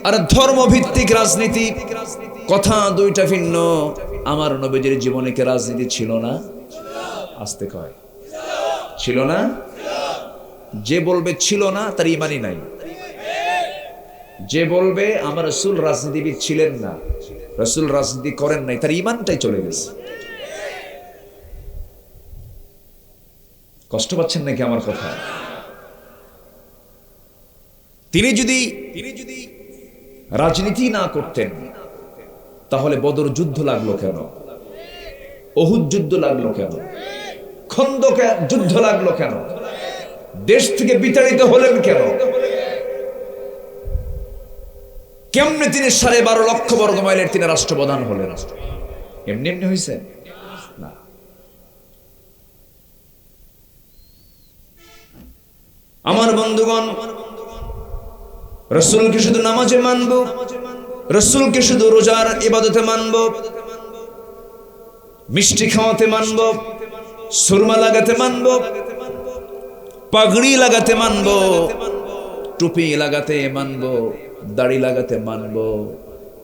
আর ধর্মভিত্তিক রাজনীতি কথা দুইটা ভিন্ন। আমার নবীজির জীবনে কি রাজনীতি ছিল না? আসতে কয় ছিল না? যে বলবে ছিল না তার ইমানই নাই। যে বলবে আমার রাসূল রাজনীতিবিদ ছিলেন না, রাসূল রাজনীতি করেন নাই, তার ইমানটাই চলে গেছে। কষ্ট পাচ্ছেন নাকি আমার কথা? তিনি যদি রাজনীতি না করতেন তাহলে বদর যুদ্ধ লাগলো কেন? উহুদ যুদ্ধ লাগলো কেন? খন্দক যুদ্ধ লাগলো কেন? দেশ থেকে বিতাড়িত হলেন কেন? কেমনে তিনি 12.5 লক্ষ বর্গ মাইলের তিনি রাষ্ট্রপ্রধান হলেন? এমনি এমনি হয়েছে না। আমার বন্ধুগণ, রাসূলকে শুধু নামাজে মানব, রাসূলকে শুধু রোজার ইবাদতে মানব, মিষ্টি খাওয়াতে মানব, সুরমা লাগাতে মানব, পাগড়ি লাগাতে মানব, টুপি লাগাতে মানব, দাড়ি লাগাতে মানব।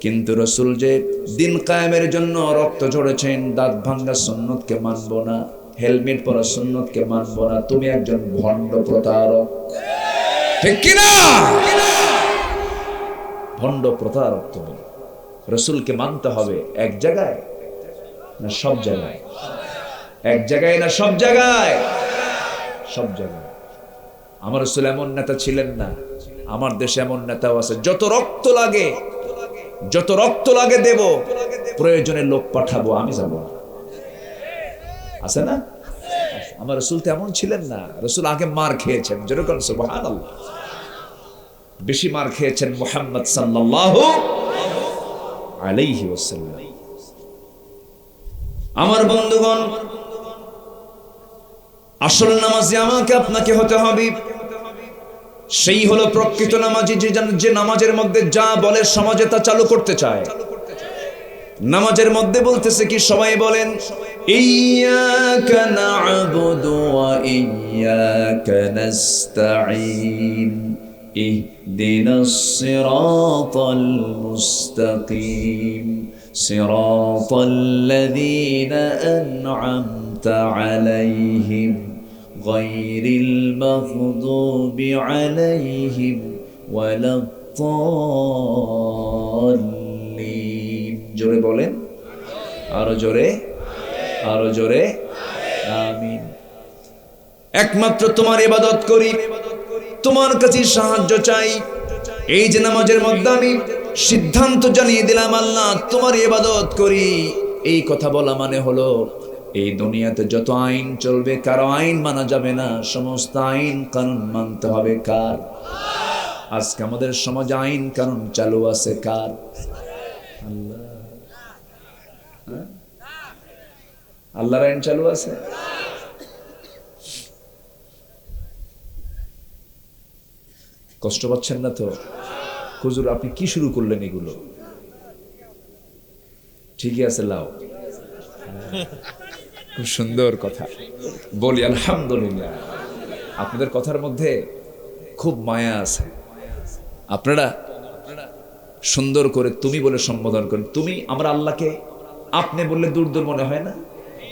কিন্তু রাসূল যে দিন কায়েমের জন্য রক্ত ঝরেছেন, দাঁত ভাঙা সুন্নতকে মানব না, হেলমেট পরা সুন্নতকে মানব না। তুমি একজন ভণ্ড প্রতারক, ঠিক কি না? ভণ্ড প্রতারক তুমি। রাসূলকে মানতে হবে এক জায়গায় না সব জায়গায়? এক জায়গায় না সব জায়গায়? সব জায়গায়। আমার রাসূল এমন নেতা ছিলেন না, আমার দেশে এমন নেতাও আছে, যত রক্ত লাগে দেব, প্রয়োজনে লোক পাঠাবো, আমি যাব না। আছে না? আমার রাসূল তো এমন ছিলেন না। রাসূল আগে মার খেয়েছেন, যেরকম সুবহানাল্লাহ, বেশি মার খেয়েছেন মুহাম্মদ সাল্লাল্লাহু আলাইহি ওয়াসাল্লাম। আমার বন্ধুগণ, আসল নামাজি আমাকে আপনাকে হতে হবে। সেই হলো প্রকৃত নামাজি, যে নামাজের মধ্যে যা বলে সমাজে তা চালু করতে চায়। নামাজের মধ্যে বলতেছে কি? সবাই বলেন ইয়্যাকা না'বুদু ওয়া ইয়্যাকা নাস্তাঈন ইহদিনাস সিরাতাল মুস্তাকিম সিরাতাল্লাযীনা আন'আমতা আলাইহিম গায়রিল মাগদুবি আলাইহিম ওয়ালাদ-দাল্লিন। জোরে বলেন, আরো জোরে, আরো জোরে, আমিন। একমাত্র তোমার ইবাদত করি, তোমার কাছে সাহায্য চাই। এই যে নামাজের মধ্যে আমি সিদ্ধান্ত জানিয়ে দিলাম আল্লাহ তোমার ইবাদত করি, এই কথা বলা মানে হলো এই দুনিয়াতে যত আইন চলবে কারো আইন মানা যাবে না, সমস্ত আইন কানুন মানতে হবে কার? আজকে আমাদের সমাজে আইন কানুন চালু আছে কার? আল্লাহ। আল্লাহর আইন চালু আছে। কষ্ট পাচ্ছেন না তো? হুজুর আপনি কি শুরু করলেন এগুলো? ঠিকই আছে, লাও। খুব সুন্দর কথা বলি, আলহামদুলিল্লাহ। আপনাদের কথার মধ্যে খুব মায়া আছে। আপনারা সুন্দর করে তুমি বলে সম্বোধন করেন। তুমি, আমরা আল্লাহকে আপনি বললে দূর দূর মনে হয় না?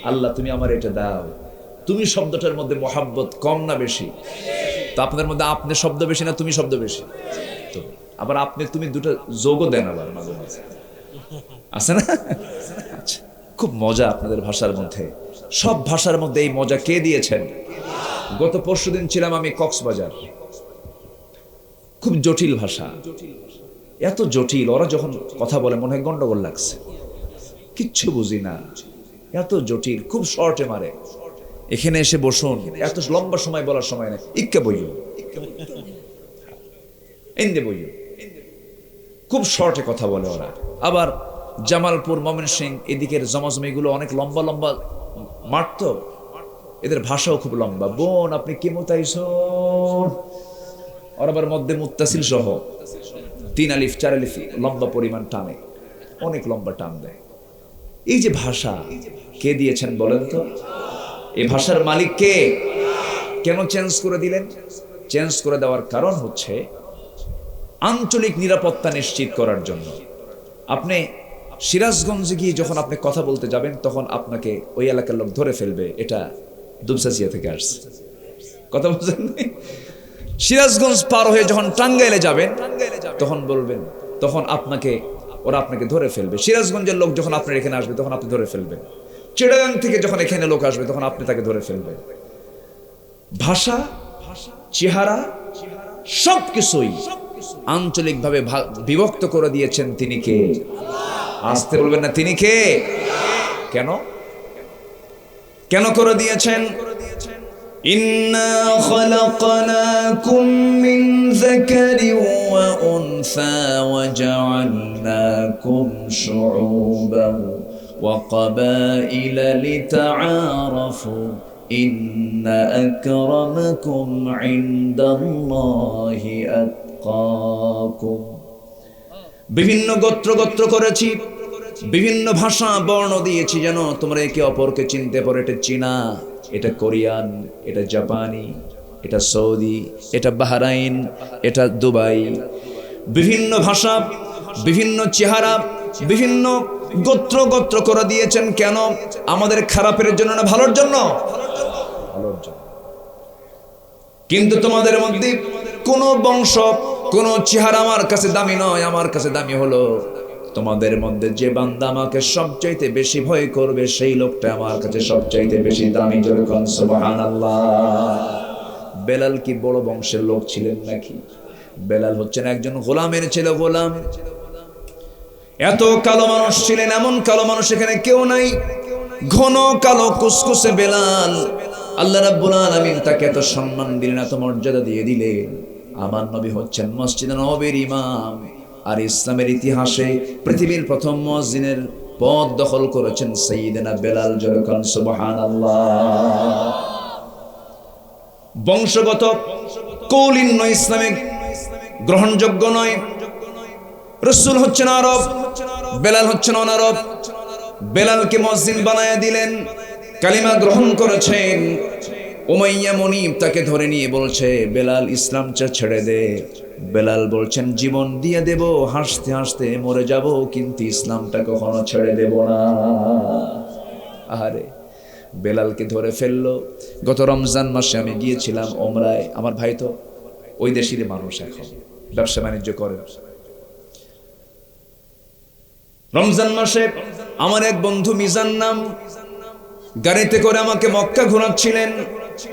আল্লাহ তুমি আমার এটা দাও। তুমি শব্দটার মধ্যে মহাব্বত কম না বেশি? তো আপনাদের মধ্যে আপনি শব্দ বেশি না তুমি শব্দ বেশি? তো আবার আপনি তুমি দুটো যোগও দেন আবার মাঝে মাঝে, আছে না? আচ্ছা, খুব মজা আপনাদের ভাষার মধ্যে। সব ভাষার মধ্যে এই মজা কে দিয়েছেন? গত পরশুদিন ছিলাম আমি কক্সবাজার। খুব জটিল ভাষা, এত জটিল, ওরা যখন কথা বলে মনে হয় গন্ডগোল লাগছে, কিচ্ছু বুঝি না, এত জটিল, খুব শর্টে মারে। এখানে এসে বসুন, এত লম্বা সময় বলার সময় নেই, ইক্কা বইও এন্দে বইও, খুব শর্টে কথা বলে ওরা। আবার জামালপুর, ময়মনসিংহ এদিকের জমাজমিগুলো অনেক লম্বা লম্বা মাঠ, তো এদের ভাষাও খুব লম্বা। বোন আপনি কি মুতাইছুন, ওর আবার মধ্যে মুত্তাসিল সহ 3 আলিফ 4 আলিফ লম্বা পরিমাণ টানে, অনেক লম্বা টান দেয়। এই যে ভাষা কে দিয়েছেন বলেন তো? এই ভাষার মালিক কে? কেন চেঞ্জ করে দিলেন? চেঞ্জ করে দেওয়ার কারণ হচ্ছে আঞ্চলিক নিরাপত্তা নিশ্চিত করার জন্য। আপনি সিরাজগঞ্জে গিয়ে যখন আপনি কথা বলতে যাবেন তখন আপনাকে ওই এলাকার লোক ধরে ফেলবে এটা দুবসাচিয়া থেকে আসছে, কথা বলছেন। সিরাজগঞ্জ পার হয়ে যখন টাঙ্গাইলে যাবেন তখন বলবেন, তখন ওরা আপনাকে ধরে ফেলবে। সিরাজগঞ্জের লোক যখন আপনার এখানে আসবে তখন আপনি ধরে ফেলবেন। চিটাগাং থেকে যখন এখানে লোক আসবে তখন আপনি তাকে ধরে ফেলবেন। ভাষা, চেহারা, সবকিছুই আঞ্চলিকভাবে বিভক্ত করে দিয়েছেন তিনি কে? আসতে বলবেন না, তিনি কে? কেন কেন করে দিয়েছেন? ইন্না খালাকনাকুম মিন যাকারিন ওয়া উনসা ওয়া জাআলনাকুম শুউবান ওয়া ক্বাবাইলা লিতাআরাফু ইন্না আকরামাকুম ইনদাল্লাহি আতকাকুম। বিভিন্ন গোত্র করেছি, বিভিন্ন ভাষা বর্ণ দিয়েছি যেন তোমরা একে অপরকে চিনতে পারো। এটা চীনা, এটা কোরিয়ান, এটা জাপানি, এটা সৌদি, এটা বাহরাইন, এটা দুবাই। বিভিন্ন ভাষা, বিভিন্ন চেহারা, বিভিন্ন গোত্র করে দিয়েছেন। কেন? আমাদের খারাপের জন্য না ভালোর জন্য? ভালোর জন্য। কিন্তু তোমাদের মধ্যে কোন বংশ, কোন চেহারা আমার কাছে দামি নয়। আমার কাছে দামি হলো তোমাদের মধ্যে যে বান্দা আমাকে সবচাইতে বেশি ভয় করবে সেই লোকটা আমার কাছে সবচাইতে বেশি দামি। যখন সুবহানাল্লাহ। বেলাল কি বড় বংশের লোক ছিলেন নাকি? বেলাল হচ্ছেন একজন গোলামের ছেলে, গোলাম। এত কালো মানুষ ছিলেন, এমন কালো মানুষ এখানে কেউ নাই। ঘন কালো কুসকুসে বেলাল। আল্লাহ রাব্বুল আলামিন তাকে এত সম্মান দিলেন, এত মর্যাদা দিয়ে দিলেন। আমার নবী হচ্ছেন মসজিদে নববীর ইমাম, আর ইসলামের ইতিহাসে পৃথিবীর প্রথম মুয়াজ্জিনের পদ দখল করেছেন সাইয়্যিদনা বেলাল। যখন সুবহানাল্লাহ। বংশগত কৌলিন্য ইসলামে গ্রহণযোগ্য নয়। রাসূল হচ্ছেন আরব, বেলাল হচ্ছেন অনারব। বেলালকে মুয়াজ্জিন বানায়া দিলেন, কালিমা গ্রহণ করেছেন। উমাইয়া মুনিব তাকে ধরে নিয়ে বলছে, বেলাল ইসলামটা ছেড়ে দে। বেলাল বলছেন জীবন দিয়ে দেব, হাসতে হাসতে মরে যাব, কিন্তু ইসলামটা কখনো ছেড়ে দেব না। আহারে, বেলালকে ধরে ফেললো। গত রমজান মাসে আমি গিয়েছিলাম ওমরায়, আমার ভাই তো ওই দেশেরই মানুষ, এখন ব্যবসা বাণিজ্য করে। রমজান মাসে আমার এক বন্ধু মিজান নাম, গাড়িতে করে আমাকে মক্কা ঘোরাচ্ছিলেন।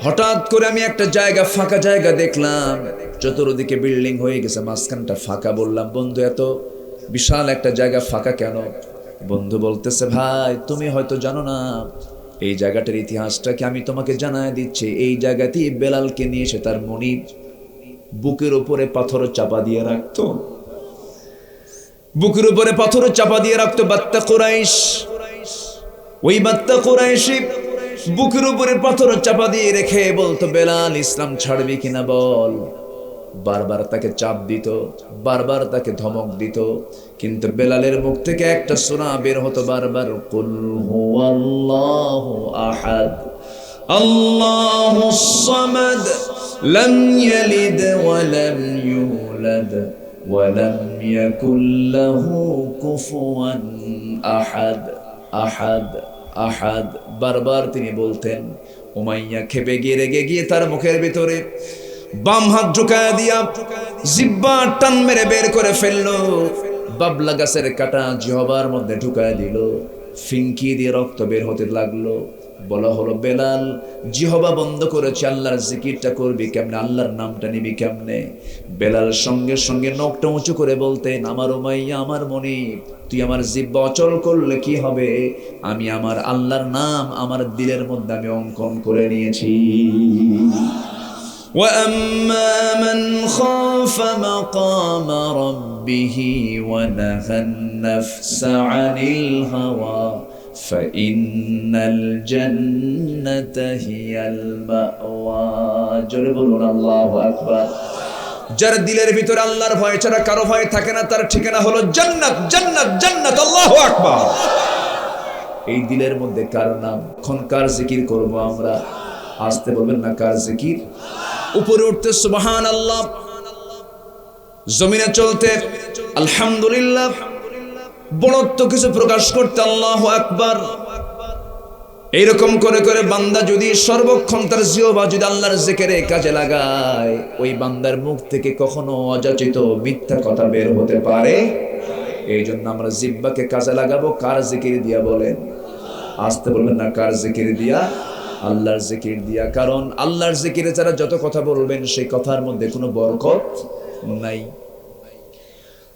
হঠাৎ করে আমি একটা জায়গা, ফাঁকা জায়গা দেখলাম, চতুর্দিকে বিল্ডিং হয়ে গেছে, মাঝখানটা ফাঁকা। বললাম বন্ধু এত বিশাল একটা জায়গা ফাঁকা কেন? বন্ধু বলতেছে ভাই তুমি হয়তো জানো না এই জায়গাটার ইতিহাসটাকে আমি তোমাকে জানায় দিচ্ছি। এই জায়গাতেই বেলালকে নিয়ে এসে তার মনিব বুকের উপরে পাথর চাপা দিয়ে রাখতো, বুকের উপরে পাথর চাপা দিয়ে রাখতো বাত্তা কুরাইশ। ওই বাত্তা কুরাইশি বুকের উপরে পাথর চাপা দিয়ে রেখে বলতো বেলাল ইসলাম ছাড়বি কিনা বল। বারবার তাকে চাপ দিত, বারবার তাকে ধমক দিত, কিন্তু বেলালের মুখ থেকে একটা সূরা বের হতো বারবার, কুল হুয়াল্লাহু আহাদ আল্লাহুস সামাদ লাম ইয়ালিদ ওয়া লাম ইউলাদ ওয়া লাম ইয়াকুল লাহু কুফুয়ান আহাদ। আহাদ আহাদ বারবার তিনি বলতেন। উমাইয়া খেপে গিয়ে রেগে গিয়ে তার মুখের ভিতরে বাম হাত ঢুকায় দিয়া জিহ্বা টান মেরে বের করে ফেললো। বাবলা গাছের কাটা জিহ্বার মধ্যে ঢুকায় দিল, ফিঙ্কি দিয়ে রক্ত বের হতে লাগলো। বলা হলো বেলাল জিহ্বা বন্ধ করেছে, আল্লাহর জিকিরটা করবি কেমনে, আল্লাহর নামটা নিবি কেমনে? বেলাল সঙ্গে সঙ্গে নখটা উঁচু করে বলতেন, আমার উমাইয়া আমার মনিব, তুই আমার জিহ্বা অচল করলে কি হবে? আমি আমার আল্লাহর নাম আমার দিলের মধ্যে আমি অঙ্কন করে নিয়েছি। وَأَمَّا مَنْ خَافَ مَقَامَ رَبِّهِ وَنَهَى النَّفْسَ عَنِ الْهَوَى فَإِنَّ الْجَنَّةَ هِيَ الْمَأْوَى। জোরে বলুন আল্লাহু আকবার। যার দিলের ভিতরে আল্লাহর ভয় ছাড়া কারো ভয় থাকে না, তার ঠিকানা হলো জান্নাত, জান্নাত, জান্নাত। আল্লাহু আকবার। এই দিলের মধ্যে কার নাম, কোন কার জিকির করব আমরা? আসতে বলবেন না কার জিকির? উপরে উঠতে সুবহানাল্লাহ, জমিনে চলতে আলহামদুলিল্লাহ, বড়ত্ব কিছু প্রকাশ করতে আল্লাহু আকবার। এইরকম করে করে বান্দা যদি সর্বক্ষণ তার জিহ্বা যদি আল্লাহর জিকিরে কাজে লাগায়, ওই বান্দার মুখ থেকে কখনো অযাচিত মিথ্যা কথা বের হতে পারে। এই জন্য আমরা জিহ্বাকে কাজে লাগাবো কার জিকির দিয়া বলেন? আসতে বলবেন না কার জিকির দিয়া? আল্লাহর জিকির দিয়া। কারণ আল্লাহর জিকিরে যারা যত কথা বলবেন সেই কথার মধ্যে কোনো বরকত নাই।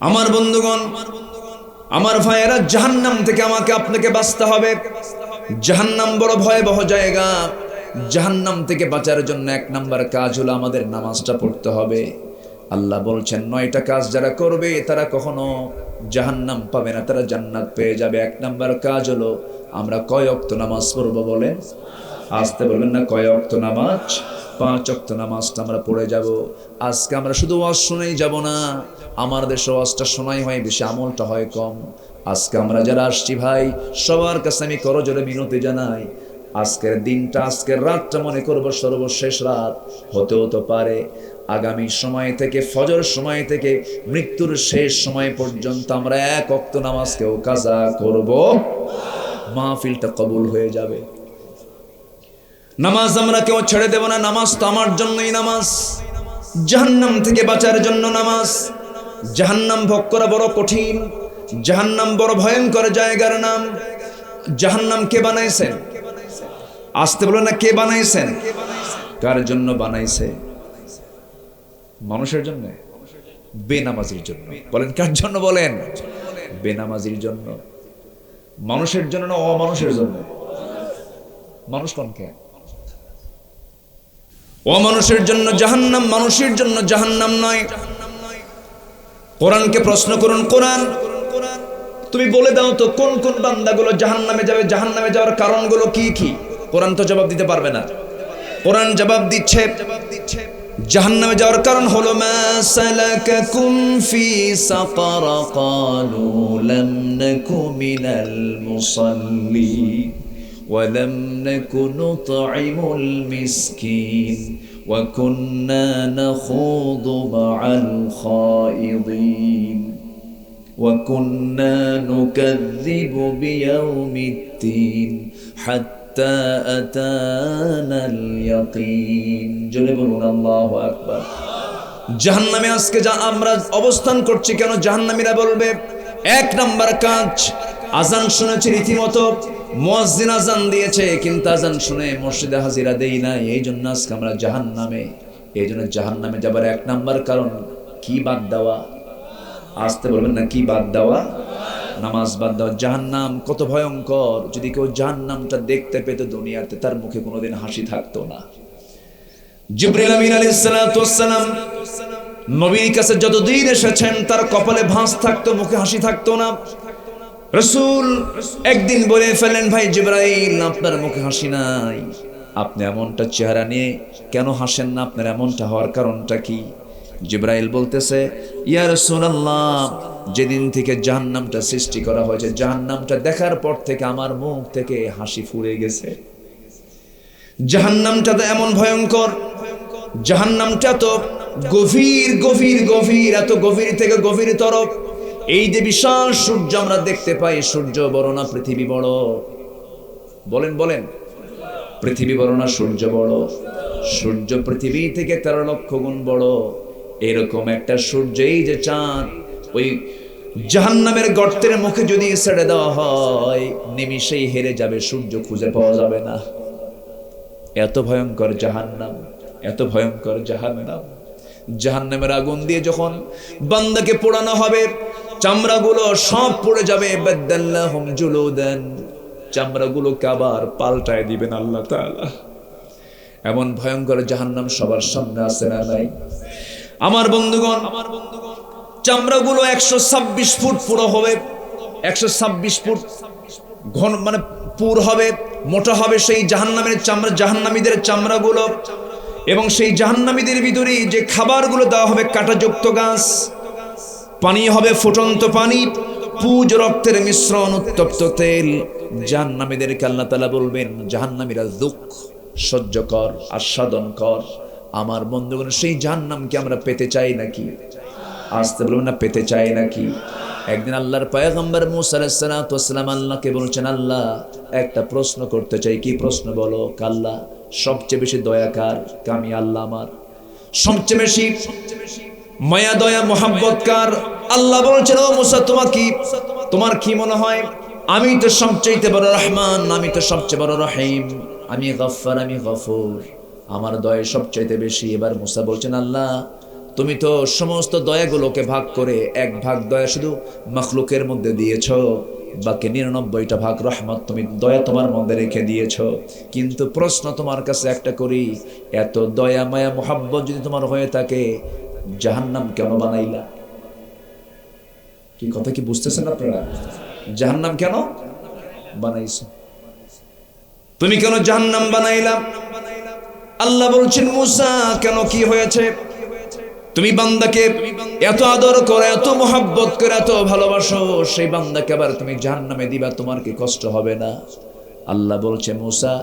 আমার বন্ধুগণ, আমার ভাইয়েরা, জাহান্নাম থেকে আমাকে আপনাকে বাঁচতে হবে। জাহান্নাম বড় ভয়াবহ জায়গা। জাহান্নাম থেকে বাঁচার জন্য এক নাম্বার কাজ হলো আমাদের নামাজটা পড়তে হবে। আল্লাহ বলছেন 9টা কাজ যারা করবে তারা কখনো জাহান্নাম পাবে না, তারা জান্নাত পেয়ে যাবে। এক নাম্বার কাজ হলো আমরা কয় ওয়াক্ত নামাজ পড়বো বলেন? আসতে বলবেন না কয় ওয়াক্ত নামাজ? 5 ওয়াক্ত নামাজটা আমরা পড়ে যাব। আজকে আমরা শুধু ওয়াজ শুনেই যাব না, আমার দেশে ওয়াজটা শোনাই হয় বেশি, আমলটা হয় কম। আজকে আমরা যারা আসছি ভাই, সবার কাছে আমি করজোরে মিনতি জানাই, আজকের দিনটা, আজকের রাতটা মনে করব সর্বশেষ রাত হতেও তো পারে। আগামী সময় থেকে, ফজর সময় থেকে মৃত্যুর শেষ সময় পর্যন্ত আমরা 1 ওয়াক্ত নামাজকেও কাজা করব, মাহফিলটা কবুল হয়ে যাবে। নামাজ আমরা কেউ ছেড়ে দেব না। নামাজ তো আমার জন্যই নামাজ, জাহান্নাম থেকে বাঁচার জন্য নামাজ। জাহান্নাম ভোগ করা বড় কঠিন, জাহান্নাম বড় ভয়ঙ্কর জায়গার নাম। জাহান্নাম কে বানাইছেন? আসতে বলো না কে বানাইছেন? কার জন্য বানাইছে? মানুষের জন্য? বেনামাজির জন্য। বলেন কার জন্য? বলেন বেনামাজির জন্য। মানুষের জন্য না অমানুষের জন্য? মানুষ কোন কে? অমানুষের জন্য জাহান্নাম, মানুষের জন্য জাহান্নাম নয়। কোরআনকে প্রশ্ন করুন, কোরআন তুমি বলে দাও তো কোন কোন বান্দাগুলো জাহান্নামে যাবে, জাহান্নামে যাওয়ার কারণগুলো কি কি? কোরআন তো জবাব দিতে পারবে না। কোরআন জবাব দিচ্ছে জাহান্নামে যাওয়ার কারণ হলো মা সালাকাকুম ফি সাকার ক্বালু লাম নাকু মিনাল মুসাল্লিন ওয়া লাম নাকু নুতঈমুল মিসকিন وكنا نخوض مع الخائضين وكنا نكذب بيوم الدين حتى أتانا اليقين জোরে বলুন আল্লাহু আকবার। জাহান্নামে আজকে যা আমরা অবস্থান করছি কেন, জাহান্নামীরা বলবে এক নাম্বার কাজ, আজান শুনেছি রীতিমতো, মুয়াজ্জিন আজান দিয়েছে কিন্তু আজান শুনে মসজিদে হাজিরা দেই না, এই জন্য আজকে আমরা জাহান্নামে। এই জন্য জাহান্নামে যাবার এক নাম্বার কারণ কি? বাদ দেওয়া। আসতে বলবেন না, কি বাদ দেওয়া? নামাজ বাদ দেওয়া। জাহান্নাম কত ভয়ঙ্কর! যদি কেউ জাহান্নামটা দেখতে পেত দুনিয়াতে, তার মুখে কোনোদিন হাসি থাকতো না। জিবরিল আমিন আলাইহিস সালাতু ওয়াস সালাম নবীর কাছে যতদিন এসেছেন তার কপালে ভাঁজ থাকতো, মুখে হাসি থাকতো না। রাসূল একদিন বলে ফেলেন, ভাই জিবরাইল, আপনার মুখে হাসি নাই, আপনি এমনটা চেহারা নিয়ে কেন হাসেন না? আপনার এমনটা হওয়ার কারণটা কি? জিবরাইল বলতেছে, ইয়া রাসূলুল্লাহ, যেদিন থেকে জাহান্নামটা সৃষ্টি করা হয়েছে, জাহান্নামটা দেখার পর থেকে আমার মুখ থেকে হাসি ফুরে গেছে। জাহান্নামটা তো এমন ভয়ঙ্কর, জাহান্নামটা তো গভীর গভীর গভীর, এত গভীর থেকে গভীরতর। এই যে বিশাল সূর্য আমরা দেখতে পাই, সূর্য বড় না পৃথিবী বড়? বলেন বলেন, পৃথিবী বড় না সূর্য বড়? সূর্য পৃথিবী থেকে 13 লক্ষ গুণ বড়। এরকম একটা সূর্য, এই যে চাঁদ, ওই জাহান্নামের গর্তের মুখে যদি ছেড়ে দেওয়া হয়, নিমিষেই হেরে যাবে, সূর্য খুঁজে পাওয়া যাবে না। এত ভয়ঙ্কর জাহান্নাম, এত ভয়ঙ্কর জাহান্নাম। জাহান্নামের আগুন দিয়ে যখন বান্দাকে পোড়ানো হবে, চামড়াগুলো সব পড়ে যাবে। বাদাল্লাহুম জুলুদান, চামড়াগুলোকে আবার পাল্টায় দিবেন আল্লাহ তাআলা। এমন ভয়ঙ্কর জাহান্নাম সবার সামনে আছে না নাই? আমার বন্ধুগণ, চামড়াগুলো 126 ফুট পুরো হবে, 126 ফুট ঘন, মানে পুর হবে, মোটা হবে সেই জাহান্নামের চামড়া, জাহান্নামীদের চামড়াগুলো। এবং সেই জাহান্নামীদের ভিতরে যে খাবারগুলো দেওয়া হবে, কাঁটাযুক্ত গাছ, পানি হবে ফুটন্ত পানি, পুজ রক্তের মিশ্রণ, উত্তপ্ত তেল। জাহান্নামীদেরকে আল্লাহ তাআলা বলবেন, জাহান্নামীরা দুঃখ সহ্য কর, আস্বাদন কর। আমার বন্ধুগণ, সেই জাহান্নামকে আমরা পেতে চাই নাকি? আসতে বলবেন না, পেতে চাই নাকি? একদিন আল্লাহর পয়গম্বর মুসা আলাইহিস সালাতু ওয়াস সালাম আল্লাহকে বলছেন, আল্লাহ, একটা প্রশ্ন করতে চাই। কি প্রশ্ন বলো? আল্লাহ, সবচেয়ে বেশি দয়া কার? আমি আল্লাহ। আমার সবচেয়ে বেশি মায়া দয়া মোহাব্বত কার? আল্লাহ বলছেন, ও মুসা, তোমার কি মনে হয়? আমি তো সবচেয়ে বড় রহমান, আমি তো সবচেয়ে বড় রহিম, আমি গফফার, আমি গফুর, আমার দয়া সবচেয়ে বেশি। এবার মুসা বলছেন, আল্লাহ, তুমি তো সমস্ত দয়াগুলোকে ভাগ করে এক ভাগ দয়া শুধু মাখলুকের মধ্যে দিয়েছো, বাকি 99টা ভাগ রহমত তুমি দয়া তোমার মধ্যে রেখে দিয়েছো। কিন্তু প্রশ্ন তোমার কাছে একটা করি, এত দয়া মায়া মোহাব্বত যদি তোমার হয়ে থাকে, জাহান্নাম কেন বানাইলা? কি কথা কি বুঝতেছেন আপনারা? জাহান্নাম কেন বানাইছো? তুমি কেন জাহান্নাম বানাইলা? আল্লাহ বলছেন, মুসা, কেন, কি হয়েছে? তুমি বান্দাকে এত আদর করে, এত মোহাব্বত করে, এত ভালোবাসো, সেই বান্দাকে আবার তুমি জাহান্নামে দিবা, তোমার কি কষ্ট হবে না? আল্লাহ বলছে, মুসা,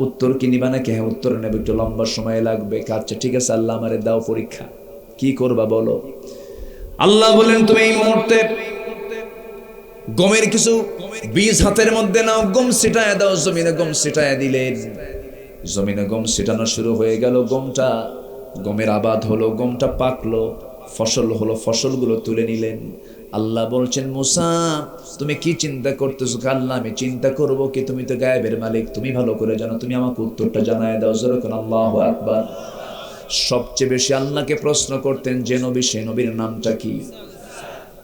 উত্তর কি নিবা নাকি? হ্যাঁ, উত্তর নেবে, একটু লম্বা সময় লাগবে। আচ্ছা ঠিক আছে আল্লাহ, আমারে দাও পরীক্ষা, কি করবা বলো। আল্লাহ বলেন, তুমি এই মুহূর্তে গমের কিছু বীজ হাতের মধ্যে নাও, গম ছিটায় দাও। জমিনে গম ছিটায় দিলেন, জমিনে গম ছিটানো শুরু হয়ে গেল। গমের আবাদ হলো, গমটা পাকলো, ফসল হলো, ফসলগুলো তুলে নিলেন। আল্লাহ বলছেন, মুসা, তুমি কি চিন্তা করতেছো? আল্লাহ, আমি চিন্তা করব কি? তুমি তো গায়েবের মালিক, তুমি ভালো করে জানো, তুমি আমাকে উত্তরটা জানায় দাও। যেরকম আল্লাহু আকবার। সবচেয়ে বেশি আল্লাহকে প্রশ্ন করতেন যে নবী, সে নবীর নামটা কি?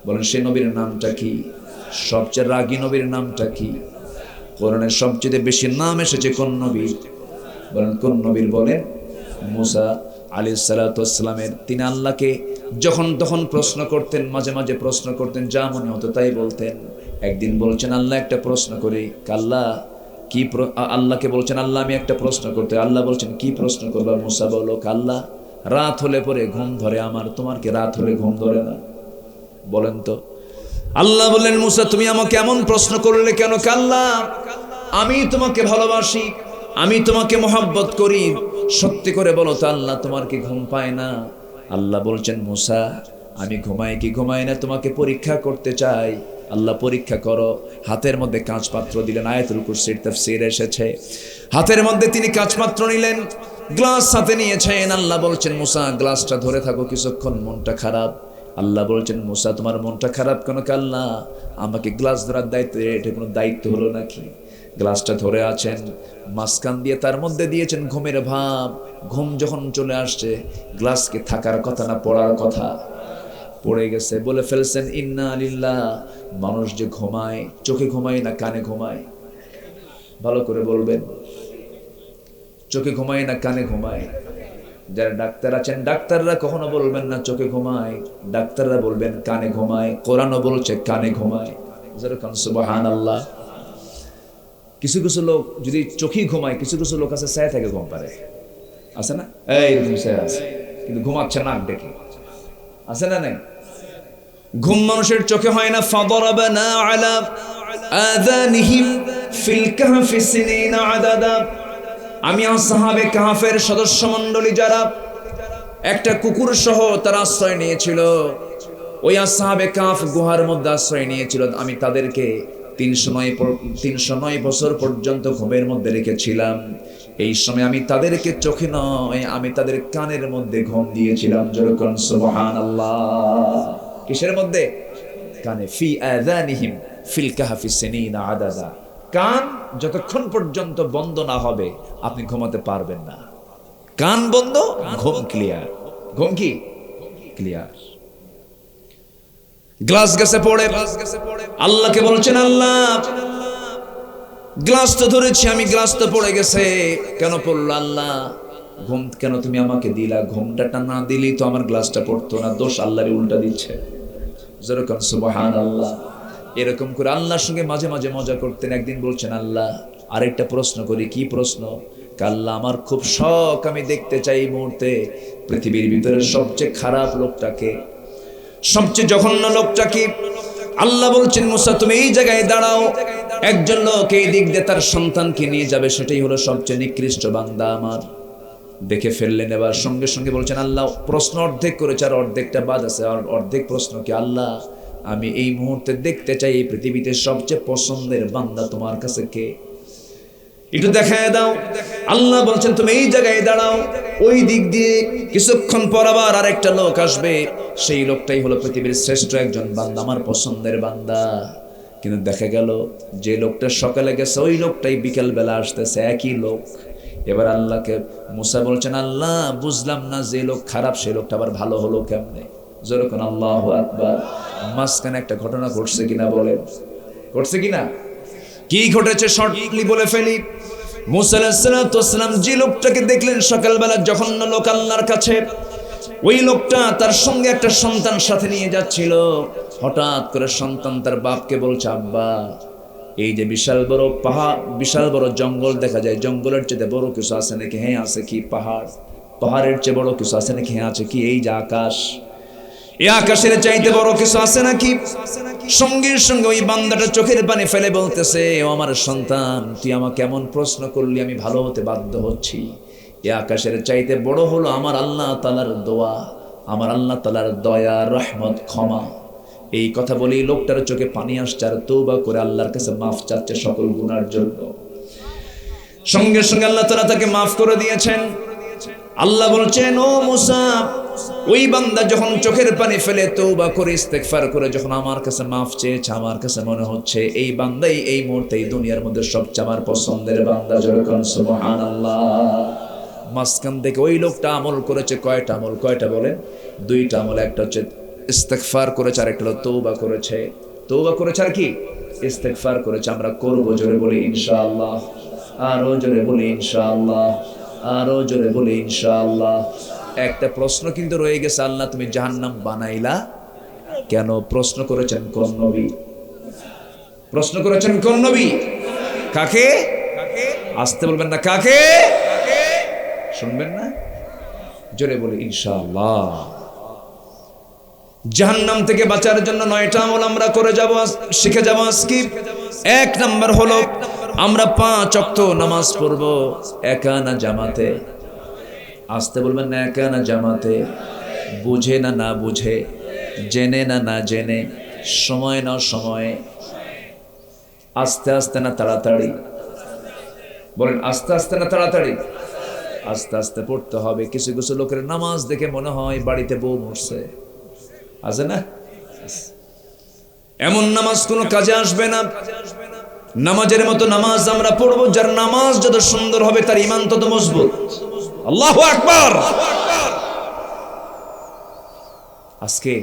বলেন, সে নবীর নামটা কি? সবচেয়ে রাগী নবীর নামটা কি? কোরআনের সবচেয়ে বেশি নাম এসেছে কোন নবী? বলেন, কোন নবীর? বলেন, মুসা আলাইহিস সালাতু ওয়াস সালামের। তিনি আল্লাহকে যখন তখন প্রশ্ন করতেন, মাঝে মাঝে প্রশ্ন করতেন, যা মনে হতো তাই বলতেন। একদিন বলছেন, আল্লাহ, একটা প্রশ্ন করি। আল্লাহ কি? আল্লাহকে বলছেন, আল্লাহ, আমি একটা প্রশ্ন করতে। আল্লাহ বলছেন, কি প্রশ্ন করবা? মুসা বলো। আল্লাহ, রাত হলে পরে ঘুম ধরে আমার, তোমার কি রাত হলে ঘুম ধরে না? বলেন তো। আল্লাহ বললেন, মুসা, তুমি আমাকে এমন প্রশ্ন করলে কেন? আল্লাহ, আমি তোমাকে ভালোবাসি, আমি তোমাকে মহব্বত করি, সত্যি করে বলো তো আল্লাহ, তোমার কি ঘুম পায় না? আল্লাহ বলছেন, মুসা আমি ঘুমাই কি ঘুমাই না তোমাকে পরীক্ষা করতে চাই। আল্লাহ পরীক্ষা করো। হাতের মধ্যে কাঁচ পাত্র দিলেন, আয়াতুল কুরসির তাফসীরে এসেছে, হাতের মধ্যে তিনি কাঁচ পাত্র নিলেন, গ্লাস হাতে নিয়েছেন। আল্লাহ বলছেন, মুসা গ্লাসটা ধরে থাকো কিছুক্ষণ, মনটা খারাপ। আল্লাহ বলছেন, মুসা তোমার মনটা খারাপ কেন? আল্লাহ আমাকে গ্লাস ধরার দায়িত্ব, এটা কোনো দায়িত্ব হলো নাকি? গ্লাসটা ধরে আছেন, মাঝখান দিয়ে তার মধ্যে দিয়েছেন ঘুমের ভাব। ঘুম যখন চলে আসছে, গ্লাসকে থাকার কথা না পড়ার কথা, পড়ে গেছে। বলে ফেলছেন, ইন্না লিল্লাহ। মানুষ যে ঘুমায়, চোখে ঘুমায় না কানে ঘুমায়? ভালো করে বলবেন, চোখে ঘুমায় না কানে ঘুমায়? যারা ডাক্তার আছেন, ডাক্তাররা কখনো বলবেন না চোখে ঘুমায়, ডাক্তাররা বলবেন কানে ঘুমায়। কোরআনও বলছে কানে ঘুমায়। যেরকম সুবহানাল্লাহ। কিছু কিছু লোক যদি চোখেই ঘুমায়, কিছু কিছু লোক আছে ছায়া থেকে ঘুম পারে, আছে না? এইরকম ছায়া আছে, কিন্তু ঘুমাচ্ছে নাক ডেকে, আছে না? নাই। ঘুম মানুষের চোখে হয় না। ফাদরাবনা আলা আযানিহিম ফিল কাহফি সিনিনা আদাদা। আমি আসহাবে কাহফের সদস্য মণ্ডলী যারা একটা কুকুর সহ তারা আশ্রয় নিয়েছিল, ওই আসহাবে কাহফ গুহার মধ্যে আশ্রয় নিয়েছিল, আমি তাদেরকে 309 বছর পর্যন্ত ঘুমের মধ্যে রেখেছিলাম। এই সময় আমি তাদেরকে চোখে নয়, আমি তাদের কানের মধ্যে ঘুম দিয়েছিলাম। যেরকম সুবহানাল্লাহ। কিসের মধ্যে? কানে। ফি আযানিহিম ফিল কাহফি সিনিনা আদাদা। কান যতক্ষণ পর্যন্ত বন্ধ না হবে আপনি ঘুমাতে পারবেন না। কান বন্ধ, ঘুম ক্লিয়ার। ঘুম কি ক্লিয়ার? গ্লাস গেছে পড়ে, আল্লাহকে বলছেন, আল্লাহ গ্লাস তো ধরেছি আমি, গ্লাস তো পড়ে গেছে। কেন পড়লো আল্লাহ? ঘুম কেন তুমি আমাকে দিলা? ঘুমটা না দিলেই তো আমার গ্লাসটা পড়তো না। দোষ আল্লাহরই উল্টা দিচ্ছে। যেরকম সুবহানাল্লাহ। এরকম করে আল্লাহর সঙ্গে মাঝে মাঝে মজা করতেন। একদিন বলছেন, আল্লাহ আরেকটা প্রশ্ন করি। কি প্রশ্ন? আল্লাহ আমার খুব শখ, আমি দেখতে চাই এই মুহূর্তে পৃথিবীর ভিতরে সবচেয়ে খারাপ লোকটাকে, সবচেয়ে জঘন্য লোকটাকে। আল্লাহ বলছেন, মুসা তুমি এই জায়গায় দাঁড়াও, একজন লোক এই দিক দিয়ে তার সন্তানকে নিয়ে যাবে, সেটাই হলো সবচেয়ে নিকৃষ্ট বান্দা আমার। দেখে ফেললেন। এবার সঙ্গে সঙ্গে বলছেন, আল্লাহ প্রশ্ন অর্ধেক করেছে আর অর্ধেকটা বাদ আছে। আর অর্ধেক প্রশ্ন কি? আল্লাহ আমি এই মুহূর্তে দেখতে চাই এই পৃথিবীতে সবচেয়ে পছন্দের বান্দা তোমার কাছে কে, একটু দেখায় দাও। আল্লাহ বলছেন, তুমি এই জায়গায় দাঁড়াও, ওই দিক দিয়ে কিছুক্ষণ পর আবার আরেকটা লোক আসবে, সেই লোকটাই হলো পৃথিবীর শ্রেষ্ঠ একজন বান্দা, আমার পছন্দের বান্দা। কিন্তু দেখা গেল যে লোকটা সকালে গেছে ওই লোকটাই বিকেল বেলা আসতেছে, একই লোক। এবার আল্লাহকে মুসা বলছেন, আল্লাহ বুঝলাম না, যে লোক খারাপ সে লোকটা আবার ভালো হলো কেমনে? যেরকম আল্লাহু আকবার। মাঝখানে একটা ঘটনা ঘটছে কিনা বলেন, ঘটছে কিনা? কি ঘটেছে শর্টলি বলে ফেলি। মুসা আলাইহিস সালাম যে লোকটাকে দেখলেন সকালবেলা জঘন্য লোক আল্লাহর কাছে, ওই লোকটা তার সঙ্গে একটা সন্তান সাথে নিয়ে যাচ্ছিল। হঠাৎ করে সন্তান তার বাপকে বলছে, আব্বা এই যে বিশাল বড় পাহাড়, বিশাল বড় জঙ্গল দেখা যায়, জঙ্গলের চেয়ে বড় কিছু আছে নাকি? হ্যাঁ আছে। কি? পাহাড়। পাহাড়ের চেয়ে বড় কিছু আছে নাকি? হ্যাঁ আছে। কি? এই যে আকাশ, এই আকাশের চাইতে বড় কিছু আছে নাকি? সঙ্গে সঙ্গে ওই বান্দাটা চোখের পানি ফেলে বলতেছে, ও আমার সন্তান, তুই আমাকে এমন প্রশ্ন করলি, আমি ভালো হতে বাধ্য হচ্ছি। এই আকাশের চাইতে বড় হলো আমার আল্লাহ তাআলার দোয়া, আমার আল্লাহ তাআলার দয়া, রহমত, ক্ষমা। এই কথা বলেই লোকটার চোখে পানি আসছে আর তওবা করে আল্লাহর কাছে মাফ চাচ্ছে সকল গুনার জন্য। সঙ্গে সঙ্গে আল্লাহ তাআলা তাকে মাফ করে দিয়েছেন। আল্লাহ বলছেন, ও মুসা, ওই বান্দা যখন চোখের পানি ফেলে তওবা করে ইস্তেগফার করে যখন আমার কাছে মাফ চেয়েছে, আমার কাছে মনে হচ্ছে এই বান্দাই এই মুহূর্তে এই দুনিয়ার মধ্যে সবচেয়ে আমার পছন্দের বান্দা। যেরকম সুবহানাল্লাহ। মাঝখান থেকে ওই লোকটা আমল করেছে কয়টা আমল? কয়টা বলেন? 2টা আমল। একটা হচ্ছে ইস্তেগফার করেছে আর একটা হলো তওবা করেছে। তওবা করেছে আর কি? ইস্তেগফার করেছে। আমরা করব, জোরে বলি ইনশাআল্লাহ। আরো জোরে বলি ইনশাআল্লাহ। আরো জোরে বলি ইনশাআল্লাহ। একটা প্রশ্ন কিন্তু রয়ে গেছে, আল্লাহ তুমি জাহান্নাম বানাইলা কেন? প্রশ্ন করেছেন কোন নবী? প্রশ্ন করেছেন কোন নবী? কাকে? আসতে বলবেন না, কাকে? শুনবেন না? জোরে বলি ইনশাআল্লাহ। জাহান্নাম থেকে বাঁচার জন্য 9টা আমল আমরা করে যাব, শিখে যাব আজকে। 1 নাম্বার হলো আমরা 5 ওয়াক্ত নামাজ পড়ব একা না জামাতে? আসতে বলবেন না একা না জামাতে, বুঝে না না বুঝে, জেনে না না জেনে, সময় না সময়ে, আস্তে আস্তে না তাড়াতাড়ি। বলেন আস্তে আস্তে না তাড়াতাড়ি? আস্তে আস্তে পড়তে হবে। কিছু কিছু লোকের নামাজ দেখে মনে হয় বাড়িতে বউ মরছে, আছে না? এমন নামাজ কোনো কাজে আসবে না। নামাজের মতো নামাজ আমরা পড়বো যার নামাজ যত সুন্দর হবে তার ঈমান তত মজবুত। আল্লাহু আকবার। আজকে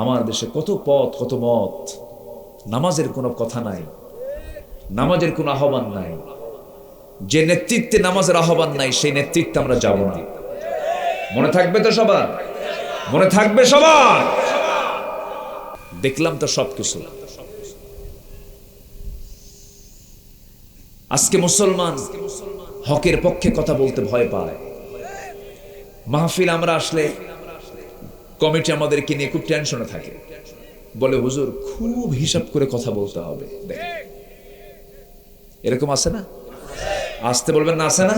আমার দেশে কত পথ কত মত, নামাজের কোনো কথা নাই, নামাজের কোনো আহ্বান নাই। যে নেতৃত্বে নামাজের আহ্বান নাই সেই নেতৃত্বে আমরা যাব না। মনে থাকবে তো সবার? মনে থাকবে সবার? দেখলাম তো সবকিছু। আজকে মুসলমান হকের পক্ষে কথা বলতে ভয় পায়। মাহফিল আমরা আসলে কমিটি আমাদেরকে নিয়ে খুব টেনশনে থাকে, বলে হুজুর খুব হিসাব করে কথা বলতে হবে। এরকম আছে না? আসতে বলবেন না, আছে না?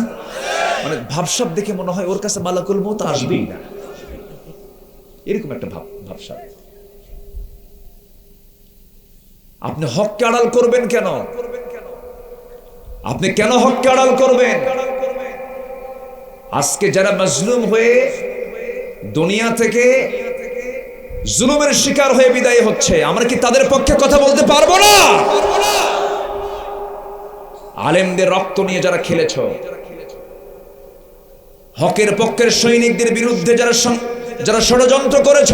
মানে ভাবসাব দেখে মনে হয় ওর কাছে মালাকুল মউত আসবেই না, এরকম একটা ভাবসাব। আপনি হককে আড়াল করবেন কেন? আপনি কেন হককে আড়াল করবেন? আজকে যারা মাজলুম হয়ে দুনিয়া থেকে জুলুমের শিকার হয়ে বিদায় হচ্ছে, আমরা কি তাদের পক্ষে কথা বলতে পারবো না? আলেমদের রক্ত নিয়ে যারা খেলেছ, হকের পক্ষের সৈনিকদের বিরুদ্ধে যারা ষড়যন্ত্র করেছ,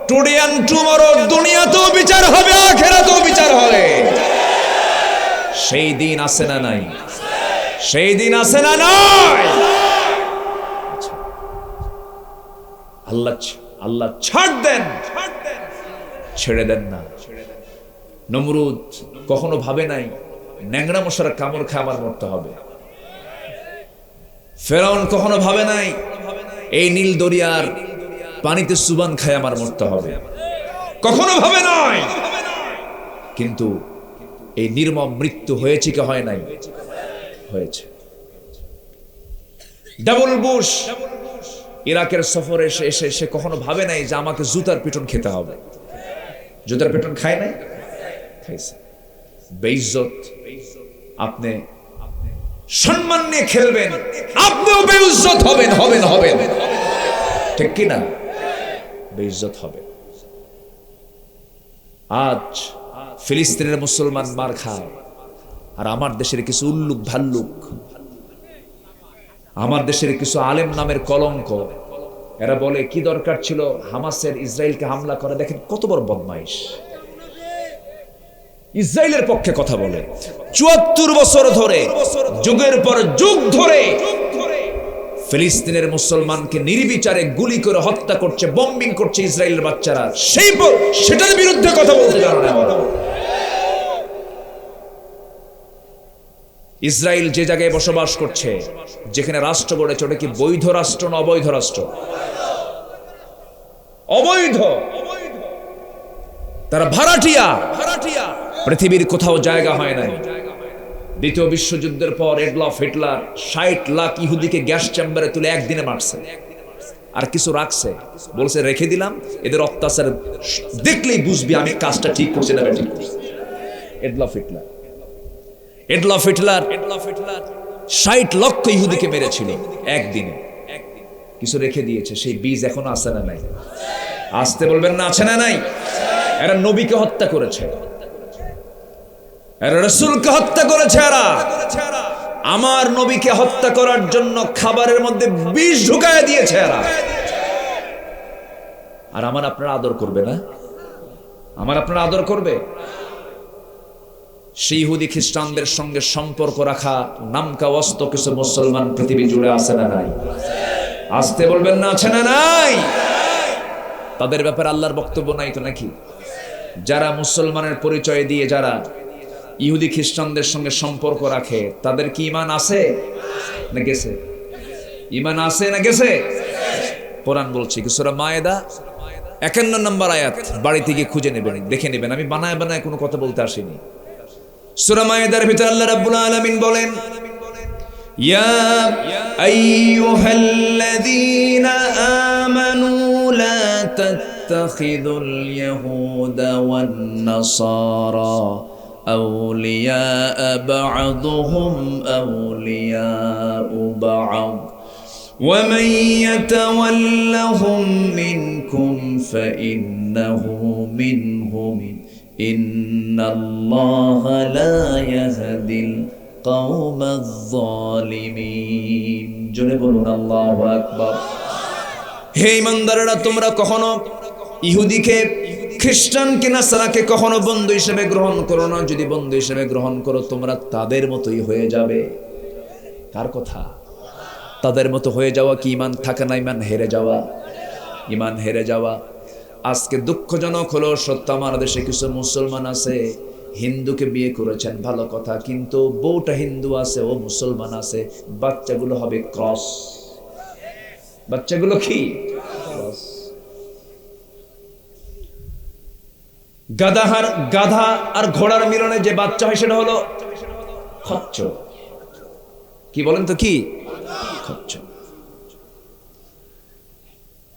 টুডে এন্ড টুমরো দুনিয়াতেও বিচার হবে, আখিরাতেও বিচার হবে। সেই দিন আছে না নাই? সেই দিন আছে না নাই? আল্লাহ ছাড় দেন, ছেড়ে দেন না। নমরুদ কখনো ভাবে নাই ন্যাংরা মশার কামড় খায় আমার মরতে হবে। ফেরাউন কখনো ভাবে নাই এই নীল দরিয়ার পানিতে সুবান খায় আমার মরতে হবে, কখনো ভাবে নাই। কিন্তু এই নির্মম মৃত্যু হয়েছে কি হয় নাই? হয়েছে। ডাবল বুশ ইরাকের সফরে এসে সে কখনো ভাবে নাই যে আমাকে জুতার পিটন খেতে হবে। জুতার পিটন খায় নাই? খাইছে। বেইজ্জত। আপনি সম্মান নিয়ে খেলবেন, আপনিও বেইজ্জত হবেন, হবেন। ঠিক কি না? বেইজ্জত হবে। আজ ফিলিস্তিনের মুসলমান মার খায়, আর আমার দেশের কিছু উল্লুক ভাল্লুক, আমার দেশের কিছু আলেম নামের কলঙ্ক, এরা বলে কি দরকার ছিল হামাসের ইসরায়েলকে হামলা করে। দেখেন কত বড় বদমাইশ। ইসরায়েলের পক্ষে কথা বলে ৭৪ বছর ধরে, যুগের পর যুগ ধরে ফিলিস্তিনের মুসলমানকে নির্বিচারে গুলি করে হত্যা করছে, বম্বিং করছে ইসরায়েলের বাচ্চারা। সেটার বিরুদ্ধে কথা বলতে জানো না। ইসরায়েল যে জায়গায় বসবাস করছে, যেখানে রাষ্ট্র গড়েছে, ওটা কি বৈধ রাষ্ট্র না অবৈধ রাষ্ট্র? অবৈধ। তারা ভাড়াটিয়া। পৃথিবীর কোথাও জায়গা হয় নাই। দ্বিতীয় বিশ্বযুদ্ধের পর এডলফ হিটলার ৬০ লাখ ইহুদিকে গ্যাস চেম্বারে তুলে একদিনে মারছে, আর কিছু রাখছে, বলছে রেখে দিলাম, এদের অত্যাচার দেখলেই বুঝবি আমি কাজটা ঠিক করছি না ঠিক। এডলফ হিটলার ৬০ লক্ষ ইহুদিকে মেরেছিল একদিনে, কিছু রেখে দিয়েছে। সেই বীজ এখনো আছে না নাই? আসতে বলবেন না, আছে না নাই? এরা নবীকে হত্যা করেছে, এরা রাসূলকে হত্যা করেছে। এরা আমার নবীকে হত্যা করার জন্য খাবারের মধ্যে বিষ ঢুকায় দিয়েছে এরা। আর আমার আপনারা আদর করবে না? আমার আপনারা আদর করবে? সেই ইহুদি খ্রিস্টানদের সঙ্গে সম্পর্ক রাখা নামকা ওয়াস্ত কিছু মুসলমান পৃথিবী জুড়ে আছে না নাই? আসতে বলবেন না, আছে না নাই? তাদের ব্যাপারে আল্লাহর বক্তব্য নাই তো নাকি? যারা মুসলমানের পরিচয় দিয়ে যারা ইহুদি খ্রিস্টানদের সঙ্গে সম্পর্ক রাখে, তাদের কি ঈমান আছে না গেছে? ঈমান আছে না গেছে? কোরআন বলছে কি, সূরা মায়েদা ৫১ নম্বর আয়াত, বাড়িতে গিয়ে খুঁজে নেবেন, দেখে নেবেন। আমি বানায় কোনো কথা বলতে আসিনি। সূরা মায়েদার ভিতরে আল্লাহ রাব্বুল আলামিন বলেন, ইয়া আইয়ুহাল্লাযীনা আমানু লা তাত্তাখিযুল ইয়াহুদা ওয়ান নাসারা আউলিয়া বা'দুহুম আউলিয়া বা'দ ومن يتولهم منكم فإنه منهم إن الله لا يهدي القوم الظالمين জোরে বলুন আল্লাহু আকবার। হে ইমানদাররা, তোমরা কখনো ইহুদিকে, খ্রিস্টানকে, নাসারাকে কখনো বন্ধু হিসেবে গ্রহণ করো না। যদি বন্ধু হিসেবে গ্রহণ করো তোমরা তাদের মতোই হয়ে যাবে। কার কথা? তাদের মতো হয়ে যাওয়া কি ইমান থাকে না? ইমান হেরে যাওয়া, ইমান হেরে যাওয়া। আজকে দুঃখজনক হলো সত্য, আমার দেশে কিছু মুসলমান আছে হিন্দুকে বিয়ে করেছেন, ভালো কথা, কিন্তু বউটা হিন্দু আছে, ও মুসলমান আছে, বাচ্চাগুলো হবে ক্রস। বাচ্চাগুলো কি? গাধা আর ঘোড়ার মিলনে যে বাচ্চা হয় সেটা হলো খচ্চর। কি বলেন তো? কি খচ্চর?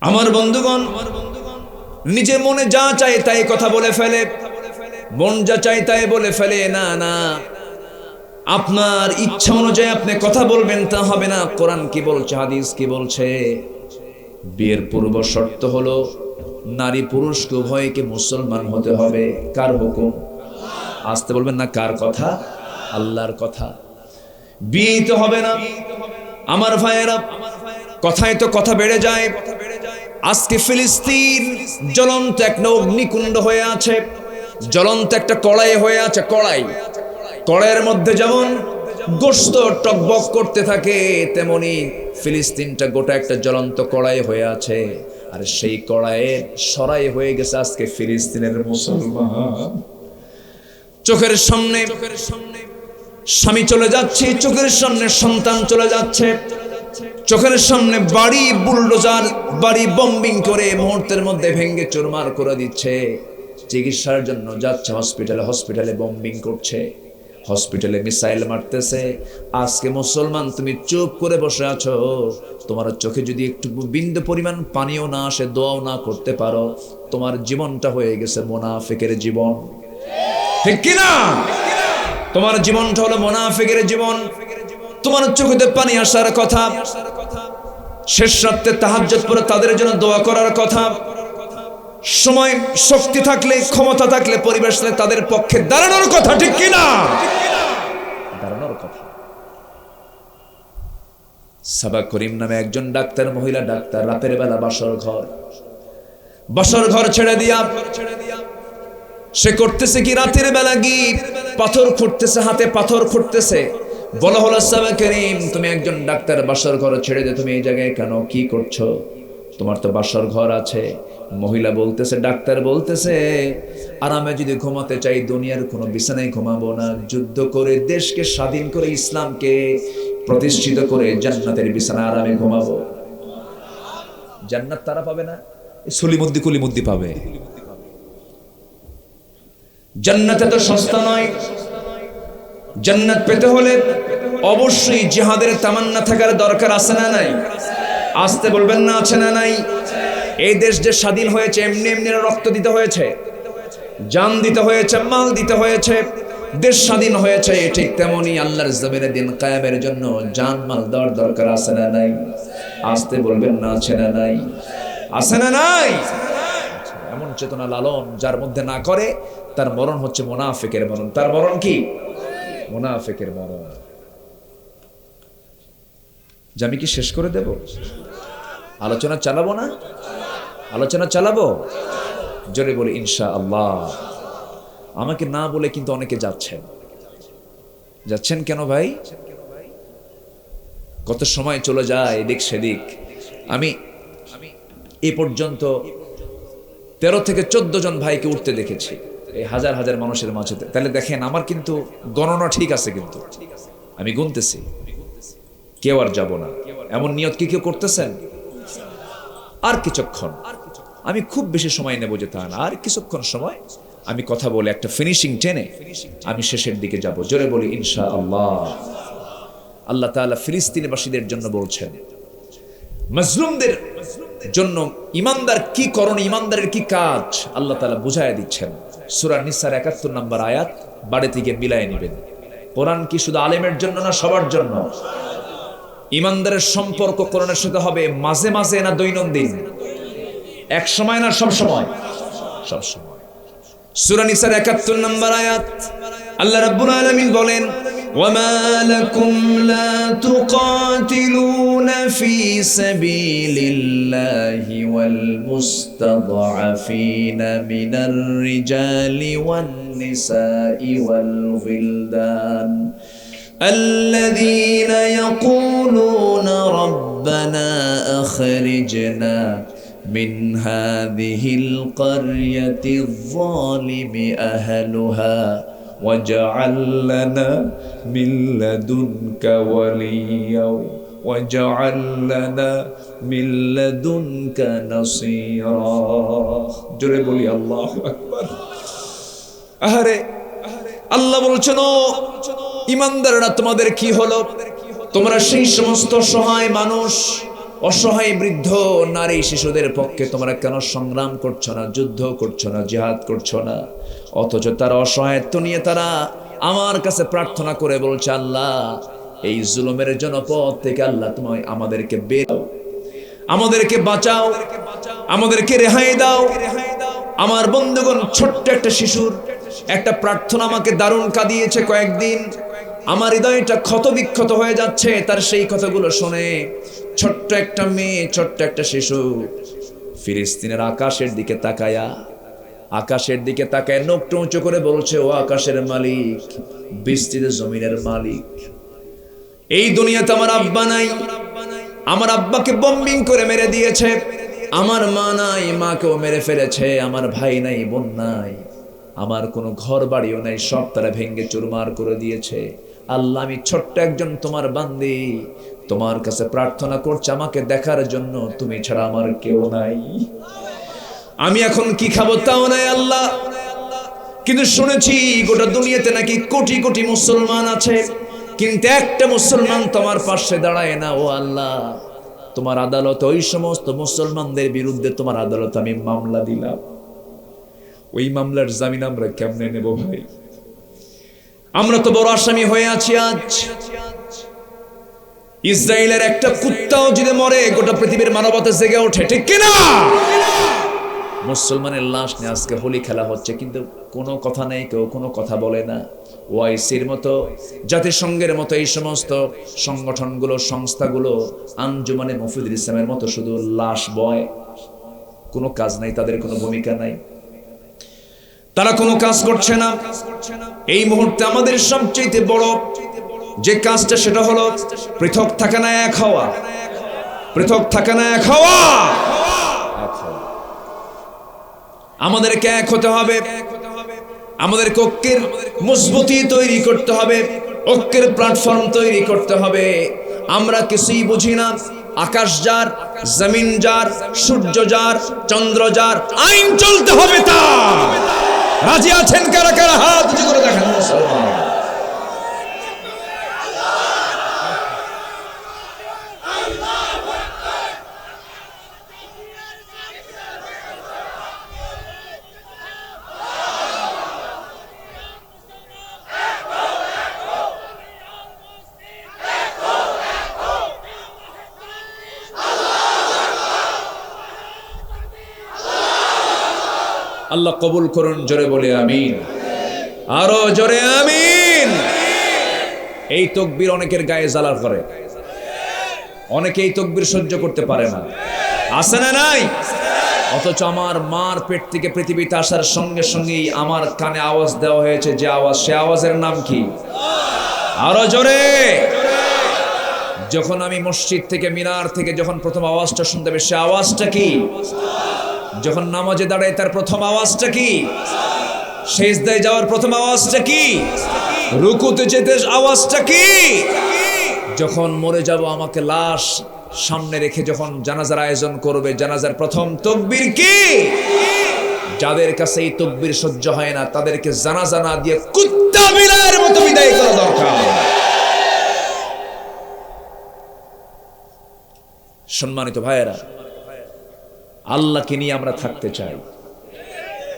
আমার বন্ধুগণ, নিজের মনে যা চায় তাই কথা বলে ফেলে, মন যা চায় তাই বলে ফেলে। না না, আপনার ইচ্ছা অনুযায়ী আপনি কথা বলবেন তা হবে না। কোরআন কি বলছে, হাদিস কি বলছে? বিয়ের পূর্ব শর্ত হলো নারী পুরুষকে উভয়কে মুসলমান হতে হবে। কার হুকুম? আসতে বলবেন না, কার কথা? আল্লাহর কথা। বিয়ে তো হবে না। আমার ভাইয়েরা, কথায় তো কথা বেড়ে যায়। আজকে ফিলিস্তিন জ্বলন্ত একটা অগ্নিকুণ্ড হয়ে আছে, জ্বলন্ত একটা কড়াই হয়ে আছে। কড়াইয়ের মধ্যে যেমন গোশত টকবক করতে থাকে, তেমনি ফিলিস্তিনটা গোটা একটা জ্বলন্ত কড়াই হয়ে আছে। আর সেই কড়াইয়ের সরাই হয়ে গেছে আজকে ফিলিস্তিনের মুসলমান। চোখের সামনে স্বামী চলে যাচ্ছে, চোখের সামনে সন্তান চলে যাচ্ছে, চোখের সামনে বাড়ি বুলডোজার, বাড়ি বম্বিং করে মুহূর্তের মধ্যে ভেঙ্গে চুরমার করে দিচ্ছে। চিকিৎসার জন্য যাচ্ছে হসপিটালে, হসপিটালে বম্বিং করছে, হসপিটালে মিসাইল মারতেছে। আজকে মুসলমান তুমি চুপ করে বসে আছো, তোমার চোখে যদি একটু বিন্দু পরিমাণ পানিও না আসে, দোয়াও না করতে পারো, তোমার জীবনটা হয়ে গেছে মুনাফিকের জীবন। ঠিক কিনা? তোমার জীবনটা হলো মুনাফিকের জীবন। তোমার চোখেতে পানি আসার কথা, শেষ রাতে তাহাজ্জুদ পড়ে তাদের জন্য দোয়া করার কথা, সময় শক্তি থাকলে, ক্ষমতা থাকলে, পরিবেশ থাকলে তাদের পক্ষে দাঁড়ানোর কথা। ঠিক কিনা? দাঁড়ানোর কথা। সাবা করিম নামে একজন ডাক্তার, মহিলা ডাক্তার, রাতের বেলা বাসর ঘর ছেড়ে দিয়া সে করতেছে কি? রাতের বেলা গিয়ে পাথর খুঁড়তেছে, হাতে পাথর খুঁড়তেছে। বলা হলো, সাবা করিম, তুমি একজন ডাক্তার, বাসর ঘর ছেড়ে দিয়ে তুমি এই জায়গায় কেন? কি করছো? তোমার তো বাসর ঘর আছে। মহিলা বলতেছে, ডাক্তার বলতেছে, আরামে যদি ঘুমাতে চাই দুনিয়ার কোনো বিছানায় ঘুমাবো না, যুদ্ধ করে দেশকে স্বাধীন করে ইসলামকে প্রতিষ্ঠিত করে জান্নাতের বিছানা আরামে ঘুমাবো। জান্নাত তারা পাবে না, সলিমুদ্দি কুলিমুদ্দি পাবে। জান্নাত এত সস্তা নয়। জান্নাত পেতে হলে অবশ্যই জিহাদের তামান্না থাকার দরকার আছে না নাই? আসতে বলবেন না, আছে না নাই? এই দেশ যে স্বাধীন হয়েছে এমনি এমনি রক্ত দিতে হয়েছে, জান দিতে হয়েছে, মাল দিতে হয়েছে, দেশ স্বাধীন হয়েছে। ঠিক তেমনি আল্লাহর জমিনে দিন কায়েমের জন্য জান মাল দেওয়ার দরকার আছে না নাই? আসতে বলবেন না, আছে না নাই? আছে না নাই? এমন চেতনা লালন যার মধ্যে না করে তার মরণ হচ্ছে মুনাফিকের মরণ। তার মরণ কি? মুনাফিকের মরণ। যে আমি কি শেষ করে দেব? আলোচনা চালাবো না? আলোচনা চালাবো? জোরে বলি ইনশাআল্লাহ। আমাকে না বলে কিন্তু অনেকে যাচ্ছেন কেন ভাই? কত সময় চলে যায় এদিক সেদিক। আমি এ পর্যন্ত 13 থেকে 14 জন ভাইকে উঠতে দেখেছি এই হাজার হাজার মানুষের মাঝে। তাহলে দেখেন আমার কিন্তু গণনা ঠিক আছে, কিন্তু আমি গুনতেছি, কেউ আর যাব না এমন নিয়ত কি কেউ করতেছেন? আর কিছুক্ষণ, আমি খুব বেশি সময় নেব যেতে হয় না, আর কিছুক্ষণ সময় আমি কথা বলে একটা ফিনিশিং টেনে আমি শেষের দিকে যাব। জোরে বলি ইনশাআল্লাহ। আল্লাহ তাআলা ফিলিস্তিনবাসীদের জন্য বলছেন, মাজলুমদের জন্য ইমানদার কি করণ, ইমানদারের কি কাজ আল্লাহ তাআলা বুঝায় দিচ্ছেন। সূরা নিসার ৭১ নম্বর আয়াত বাড়ি থেকে বিলায় নেবেন। কোরআন কি শুধু আলেমের জন্য না সবার জন্য? ইমানদারের সম্পর্ক কোরআনের সাথে হবে মাঝে মাঝে না দৈনন্দিন? এক সময় না সব সময়? সব সময়। সূরা নিসার ৭১ নম্বর আয়াত আল্লাহ রাব্বুল আলামিন বলেন, ওয়ামা লাকুম লা তুকাতিলুনা ফি সাবিলিল্লাহি ওয়াল মুস্তাদআফিনা মিনার রিজালি ওয়ান নিসাই ওয়াল গিলদান الذين يقولون ربنا أخرجنا من هذه القرية الظالم أهلها واجعل لنا من لدنك وليا واجعل لنا من لدنك نصيرا جري بولي الله أكبر أهري আল্লাহ বলছেন, ও ইমানদাররা তোমাদের কি হলো? তোমরা সেই সমস্ত অসহায় মানুষ, অসহায় বৃদ্ধ নারী শিশুদের পক্ষে তোমরা কেন সংগ্রাম করছো না, যুদ্ধ করছো না, জিহাদ করছো না? অথচ তারা অসহায়ত্ব নিয়ে তারা আমার কাছে প্রার্থনা করে বলছে, আল্লাহ এই জুলুমের জনপদ থেকে আল্লাহ তুমি আমাদেরকে বের দাও, আমাদেরকে বাঁচাও, আমাদেরকে রেহাই দাও। আমার বন্ধুগণ, ছোট্ট একটা শিশুর একটা প্রার্থনা আমাকে দারুণ কাঁদিয়েছে কয়েকদিন। আমার হৃদয়টা ক্ষতবিক্ষত হয়ে যাচ্ছে তার সেই কথাগুলো শুনে। ছোট্ট একটা মেয়ে, ছোট্ট একটা শিশু ফিলিস্তিনের আকাশের দিকে তাকায় নখটা উঁচু করে বলছে, ও আকাশের মালিক, বিস্তৃত জমিনের মালিক, এই দুনিয়াতে আমার আব্বা নাই, আমার আব্বাকে বম্বিং করে মেরে দিয়েছে, আমার মা নাই, মাকেও মেরে ফেলেছে, আমার ভাই নাই, বোন নাই, আমার কোনো ঘর বাড়িও নাই, সব তারা ভেঙে চুরমার করে দিয়েছে। আল্লাহ, আমি ছোট্ট একজন তোমার বান্দি, তোমার কাছে প্রার্থনা করছি আমাকে দেখার জন্য, তুমি ছাড়া আমার কেউ নাই, আমি এখন কি খাবো তাও নাই আল্লাহ। কিন্তু শুনেছি গোটা দুনিয়াতে নাকি কোটি কোটি মুসলমান আছে, কিন্তু একটা মুসলমান তোমার পাশে দাঁড়ায় না। ও আল্লাহ, তোমার আদালত, ওই সমস্ত মুসলমানদের বিরুদ্ধে তোমার আদালত আমি মামলা দিলাম, ওই মামলার জামিন আমরা কেমনে নেব ভাই? আমরা তো বড় আসামি হয়ে আছি আজ। ইসরায়েলের একটা কুত্তাও যদি মরে গোটা পৃথিবীর মানবতা জেগে ওঠে, ঠিক কিনা? মুসলমানের লাশ নিয়ে আজকে হোলি খেলা হচ্ছে, কিন্তু কোনো কথা নেই, কেউ কোনো কথা বলে না। ওআইসির মতো, জাতিসংঘের মতো এই সমস্ত সংগঠনগুলো, সংস্থাগুলো, আঞ্জুমানে মুফিদুল ইসলামের মতো শুধু লাশ বয়, কোনো কাজ নাই, তাদের কোনো ভূমিকা নাই, তারা কোনো কাজ করছে না। এই মুহূর্তে আমাদের সবচেয়ে বড় যে কাজটা, সেটা হলো পৃথক থাকা না এক হওয়া, পৃথক থাকা না এক হওয়া। আমাদেরকে এক হতে হবে, আমাদেরকে ঐক্যের মজবুতি তৈরি করতে হবে, ঐক্যের প্ল্যাটফর্ম তৈরি করতে হবে। আমরা কিছুই বুঝি না, আকাশ যার, জমিন যার, সূর্য যার, চন্দ্র যার, আইন চলতে হবে তার। রাজি আছেন কারা কারা? হাত উঁচু করে দেখেন মুসলমান। আল্লাহ কবুল করুন, জোরে বলে আমিন, আরো জোরে আমিন। এই তাকবীর অনেকের গায়ে জ্বালা করে, অনেকে এই তাকবীর সহ্য করতে পারে না, আছে না নাই? অথচ আমার মার পেট থেকে পৃথিবীতে আসার সঙ্গে সঙ্গেই আমার কানে আওয়াজ দেওয়া হয়েছে, যে আওয়াজ, সে আওয়াজের নাম কি? আরো জোরে। যখন আমি মসজিদ থেকে, মিনার থেকে যখন প্রথম আওয়াজটা শুনতে হবে, সে আওয়াজটা কি? যখন নামাজে দাঁড়ায় তার প্রথম আওয়াজটা কি? সিজদায় যাওয়ার প্রথম আওয়াজটা কি? রুকুতে যেতে আওয়াজটা কি? যখন মরে যাব, আমাকে লাশ সামনে রেখে যখন জানাজার আয়োজন করবে, জানাজার প্রথম তাকবীর কি? যাদের কাছে এই তাকবীর সহ্য হয় না, তাদেরকে জানাজা না দিয়ে কুত্তা বিলার মতো বিদায় করা দরকার। সম্মানিত ভাইয়েরা, আল্লাহকে নিয়ে আমরা থাকতে চাই।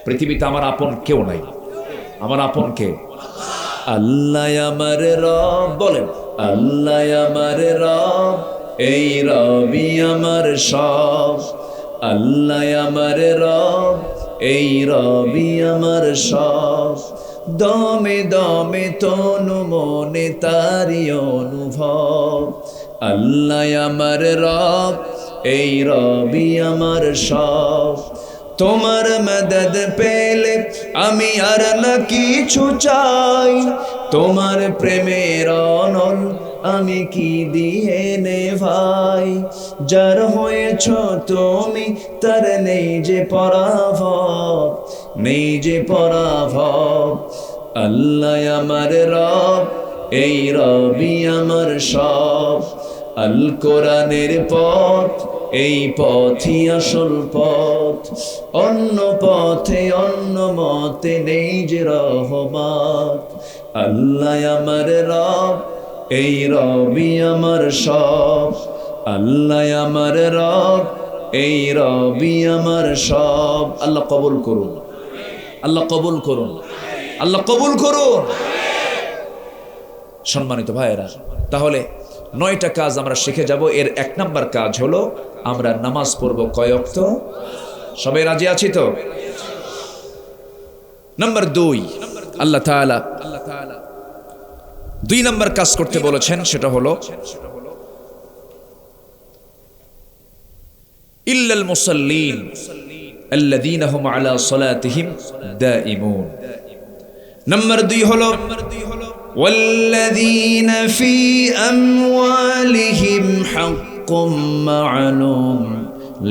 পৃথিবীতে আমার আপন কেউ নাই। আমার আপন কে? আল্লাহ আমার রব। বলেন, আল্লাহ আমার রব, এই রবি আমার সব। আল্লাহ আমার রব, এই রবি আমার সব। দমে দমে তনু মনে তারি অনুভব। আল্লাহ আমার রব, এই রবি আমার সব। তোমার মদদ পেলে আমি আর না কিছু চাই। তোমার প্রেমের অনল আমি কি দিয়ে নে ভাই। যার হয়েছ তুমি তার নেই যে পরাভব, নেই যে পরাভব। আল্লাহ আমার রব, এই রবি আমার সব। আল কোরআনের পথ, এই পথই আসল পথ। অন্য পথে অন্য মতে নেই যে রহমত। আল্লাহ আমার রব, এই রবি আমার সব। আল্লাহ আমার রব, এই রবি আমার সব। আল্লাহ কবুল করুন, আল্লাহ কবুল করুন, আল্লাহ কবুল করুন। সম্মানিত ভাইয়েরা, তাহলে 9টা কাজ আমরা শিখে যাব। এর 1 নাম্বার কাজ হলো আমরা নামাজ পড়ব কয় ওয়াক্ত? সবাই রাজি আছি তো? নাম্বার 2, আল্লাহ তাআলা 2 নাম্বার কাজ করতে বলেছেন, সেটা হলো ইল্লাল মুসাল্লিন আল্লাযীনা হুম আলা সালাতিহিম দাঈমুন। নাম্বার 2 হলো والذين في أموالهم حق معلوم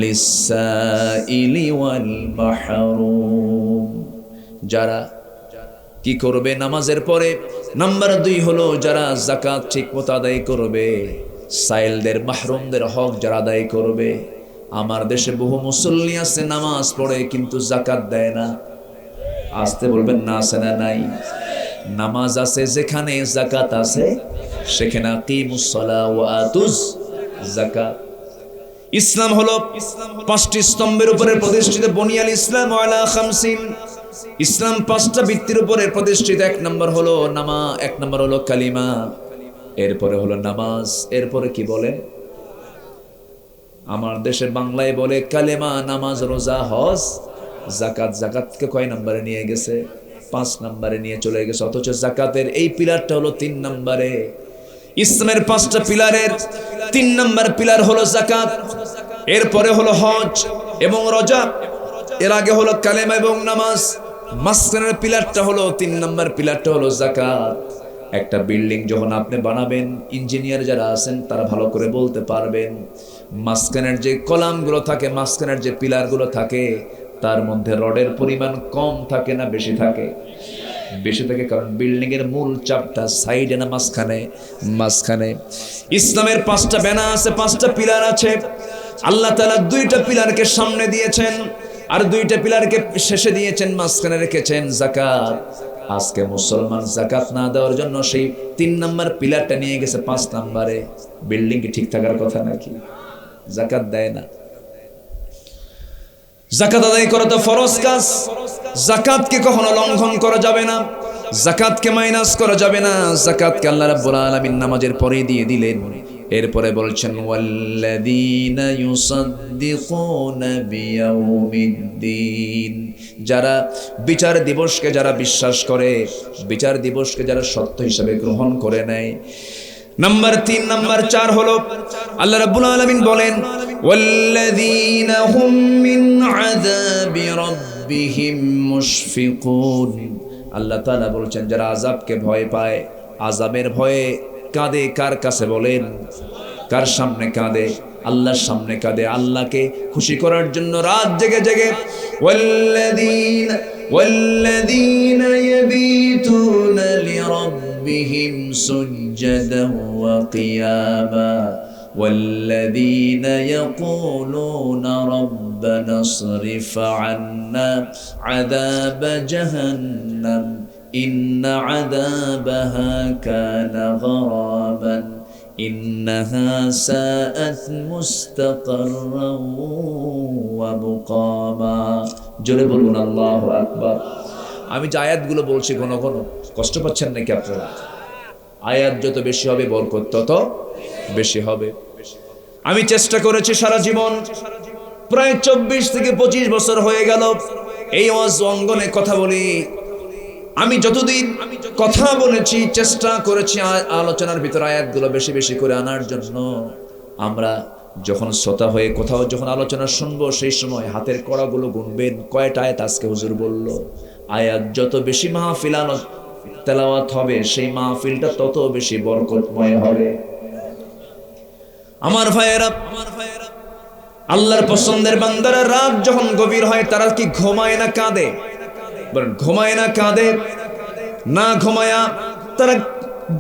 للسائل والمحروم। যারা কি করবে নামাজের পরে? নাম্বার 2 হলো যারা যাকাত ঠিকমতো আদায় করবে, সাইলদের মাহরুমদের হক যারা আদায় করবে। আমার দেশে বহু মুসল্লি আছে নামাজ পড়ে কিন্তু যাকাত দেয় না। আসতে বলবেন না, আছে না নাই? নামাজ আছে যেখানে যাকাত আছে সেখানে আকিমুস সালাহ ওয়া আতুজ যাকাত। ইসলাম হলো 5টি স্তম্ভের উপরে প্রতিষ্ঠিত। বুনিয়াল ইসলাম আলা 50। ইসলাম 5টা ভিত্তির উপরে প্রতিষ্ঠিত। 1 নম্বর হলো নামাজ, 1 নম্বর হলো কালিমা, এরপরে হলো নামাজ, এরপরে কি বলে? আমার দেশে বাংলায় বলে কালেমা, নামাজ, রোজা, হজ, যাকাত। যাকাতকে কয় নম্বরে নিয়ে গেছে? 5 নম্বরে নিয়ে চলে গেছে। অথচ যাকাতের এই পিলারটা হলো 3 নম্বরে। ইসলামের 5টা পিলারের 3 নম্বর পিলার হলো যাকাত, এরপরে হলো হজ এবং রোজা, এর আগে হলো কালেমা এবং নামাজ। মাঝখানের পিলারটা হলো 3 নম্বর পিলারটা হলো যাকাত। একটা বিল্ডিং যখন আপনি বানাবেন, ইঞ্জিনিয়ার যারা আছেন তারা ভালো করে বলতে পারবেন, মাঝখানের যে কলামগুলো থাকে, মাঝখানের যে পিলারগুলো থাকে, তার মধ্যে রডের পরিমাণ কম থাকে না বেশি থাকে? বেশি থাকে, কারণ বিল্ডিং এর মূল চাপটা সাইডে না মাঝখানে? মাঝখানে। ইসলামের 5টা বেনা আছে, 5টা পিলার আছে। আল্লাহ তাআলা 2টা পিলারকে সামনে দিয়েছেন আর 2টা পিলারকে শেষে দিয়েছেন, মাঝখানে রেখেছেন যাকাত। আজকে মুসলমান যাকাত না দেওয়ার জন্য সেই 3 নম্বর পিলারটা নিয়ে গেছে 5 নম্বরে। বিল্ডিং কি ঠিক থাকার কথা নাকি? যাকাত দেয় না। যাকাত আদায় করা তো ফরজ কাজ। যাকাতকে কখনো লঙ্ঘন করা যাবে না, যাকাতকে মাইনাস করা যাবে না। যাকাতকে আল্লাহ রাব্বুল আলামিন নামাজের পরে দিয়ে দিলেন। এরপরে বলছেন ওয়াল্লাযীনা ইউসাদ্দিকুনা বিয়াউমিদ্দিন। যারা বিচার দিবসকে যারা বিশ্বাস করে, বিচার দিবসকে যারা সত্য হিসেবে গ্রহণ করে নেয়। নাম্বার 3, নাম্বার 4 হলো আল্লাহ রাব্বুল আলামিন বলেন ওয়াল্লাযীনা হুম মিন আযাবি রাব্বিহিম মুশফিকুন। আল্লাহ তাআলা বলছেন যারা আযাবকে ভয় পায়, আযাবের ভয়ে কাঁদে। কার কাছে বলেন? কার সামনে কাঁদে? আল্লাহর সামনে কাঁদে। আল্লাহকে খুশি করার জন্য রাত জেগে জেগে ওয়াল্লাযীনা ইয়াবিতুনা লিরাব্বিহিম সুজদান ওয়া কিয়ামা والذين يقولون ربنا اصرف عنا عذاب جهنم إن عذابها كان غراما ইন্নাহা সাআত মুস্তাকাররাও ওয়া মুকামা। জোরে বলুন আল্লাহু আকবার। আমি যে আয়াতগুলো বলছি ঘন ঘন, কষ্ট পাচ্ছেন নাকি আপনারা? আয়াত যত বেশি হবে বরকত তত বেশি হবে। আমি চেষ্টা করেছি সারা জীবন, প্রায় 24 থেকে 25 বছর হয়ে গেল এই ওয়াজ অঙ্গনে কথা বলি। আমি যতদিন কথা বলেছি চেষ্টা করেছি আলোচনার ভিতরে আয়াতগুলো বেশি বেশি করে আনার জন্য। আমরা যখন শ্রোতা হয়ে কোথাও যখন আলোচনা শুনবো, সেই সময় হাতের কড়াগুলো গুনবেন, কয়টা আয়াত আজকে হুজুর বলল। আয়াত যত বেশি মাহফিল তেলাওয়াত হবে, সেই মাহফিলটা তত বেশি বরকতময় হবে। আমার ভাইয়েরা, আল্লাহর পছন্দের বান্দারা রাত যখন গভীর হয় তারা কি ঘুমায় না কাঁদে? বলেন, ঘুমায় না কাঁদে? না ঘুমায়া তারা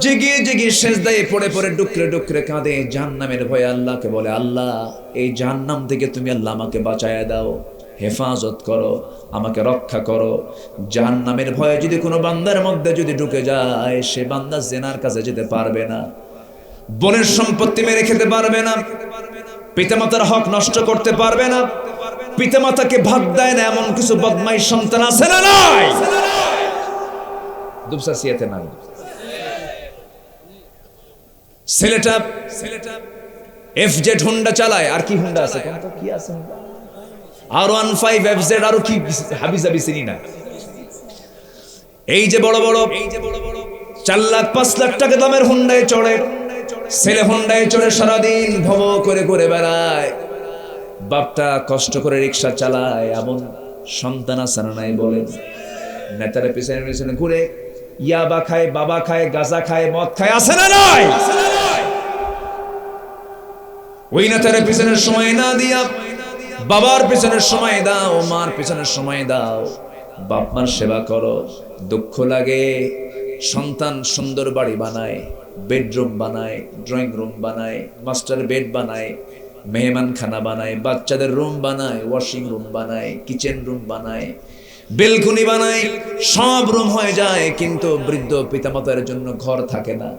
জেগে জেগে সেজদায় পড়ে পড়ে ডুকরে ডুকরে কাঁদে, জাহান্নামের ভয়ে আল্লাহকে বলে, আল্লাহ এই জাহান্নাম থেকে তুমি আল্লাহ আমাকে বাঁচায়া দাও, হেফাজত করো, আমাকে রক্ষা করো। জাহান্নামের ভয়ে যদি কোনো বান্দার মধ্যে যদি ঢুকে যায়, সে বান্দা জেনার কাছে যেতে পারবে না, বোনের সম্পত্তি মেরে খেতে পারবে না, পিতামাতার হক নষ্ট করতে পারবে না, পিতামাতাকে ভাত দেয় না এমন কিছু বদমাইশ সন্তান আছে না নাই? দুবসাসিয়াতে নাই। ছেলেটা এফজেড হুন্ডা চালায়, আর কি হুন্ডা আছে? কি আছে? R15 এফজেড, আরো কি হাবিজাবি চিনি না। এই যে বড় বড় 4 লাখ 5 লাখ টাকা দামের হুন্ডায় চড়ে, ছেলে হুন্ডায় চড়ে সারাদিন ভব করে করে বেড়ায়। বাপটা কষ্ট করে রিক্সা চালায়। এমন সন্তান আছে না নাই বলেন? নেতারা পিছনে পিছনে ঘুরে ইয়াবা খায়, বাবা খায়, গাঁজা খায়, মদ খায়, আছে না নাই? ওই নেতারা পিছনের সময় না দিয়া বাবার পিছনের সময় দাও, মার পিছনের সময় দাও, বাপ মার সেবা করো। দুঃখ লাগে, সন্তান সুন্দর বাড়ি বানায়, বেডরুম বানায়, ড্রয়িং রুম বানায়, মাস্টার বেড বানায়, মেহমান খানা বানায়, বাচ্চাদের রুম বানায়, ওয়াশিং রুম বানায়, কিচেন রুম বানায়, বেলকুনি বানায়, সব রুম হয়ে যায়, কিন্তু বৃদ্ধ পিতামাতার জন্য ঘর থাকে না।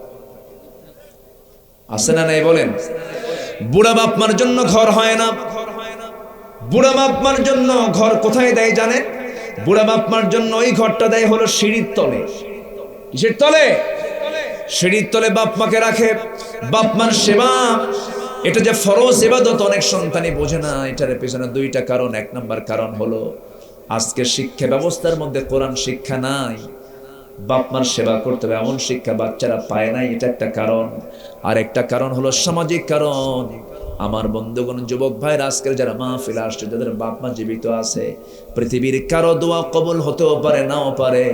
আছে না নাই বলেন? বুড়া বাপ মার জন্য ঘর হয় না। বুড়া বাপ মার জন্য ঘর কোথায় দেয় জানেন? বুড়া বাপ মার জন্য ওই ঘরটা দেয় হলো সিঁড়ির তলে। কিসের তলে? সিঁড়ির তলে বাপ মাকে রাখে। বাপ মার সেবা, এটা যে ফরজ ইবাদত অনেক সন্তানই বোঝে না। এটার পেছনে 2টা কারণ। 1 নম্বর কারণ হলো আজকে শিক্ষা ব্যবস্থার মধ্যে কোরআন শিক্ষা নাই, বাপ মার সেবা করতে হবে এমন শিক্ষা বাচ্চারা পায় নাই, এটা একটা কারণ। আর একটা কারণ হলো সামাজিক কারণ। আমার বন্ধুগণ, যুবক ভাইরা, আজকের যারা মাহফিলে আসছে, যাদের বাপ মা জীবিত আছে, পৃথিবীর কারো দোয়া কবুল হতেও পারে, নাও পারে,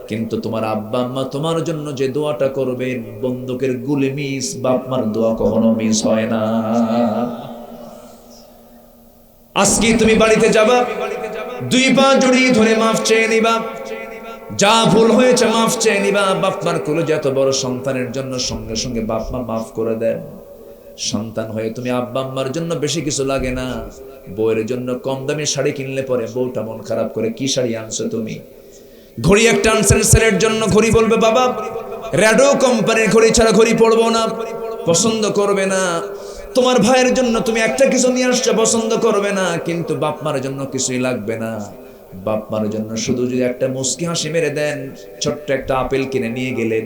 কিন্তু তোমার আব্বা আম্মা তোমার জন্য যে দোয়াটা করবেন, বন্দুকের গুলি মিস, বাপ মার দোয়া কখনো মিস হয় না। আজকে তুমি বাড়িতে যাবা, 2 পা জড়িয়ে ধরে মাফ চেয়ে নিবা, যা ভুল হয়েছে মাফ চেয়ে নিবা। বাপ মার কলেজে এত বড় সন্তানের জন্য সঙ্গে সঙ্গে বাপ মা মাফ করে দেন। সন্তান হয়ে তুমি আব্বা আম্মার জন্য বেশি কিছু লাগে না, বউয়ের জন্য কম দামি শাড়ি কিনলে পরে বউটা মন খারাপ করে, কি শাড়ি আনছো তুমি? ঘড়ি একটা আনছেন ছেলের জন্য, ঘড়ি বলবে বাবা রেডো কোম্পানির ঘড়ি ছাড়া ঘড়ি পরবো না, পছন্দ করবে না। তোমার ভাইয়ের জন্য তুমি একটা কিছু নিয়ে আসছো, পছন্দ করবে না, কিন্তু বাপ মার জন্য কিছুই লাগবে না। বাপ মার জন্য শুধু যদি একটা মুস্কি হাসি মেরে দেন, ছোট্ট একটা আপেল কিনে নিয়ে গেলেন,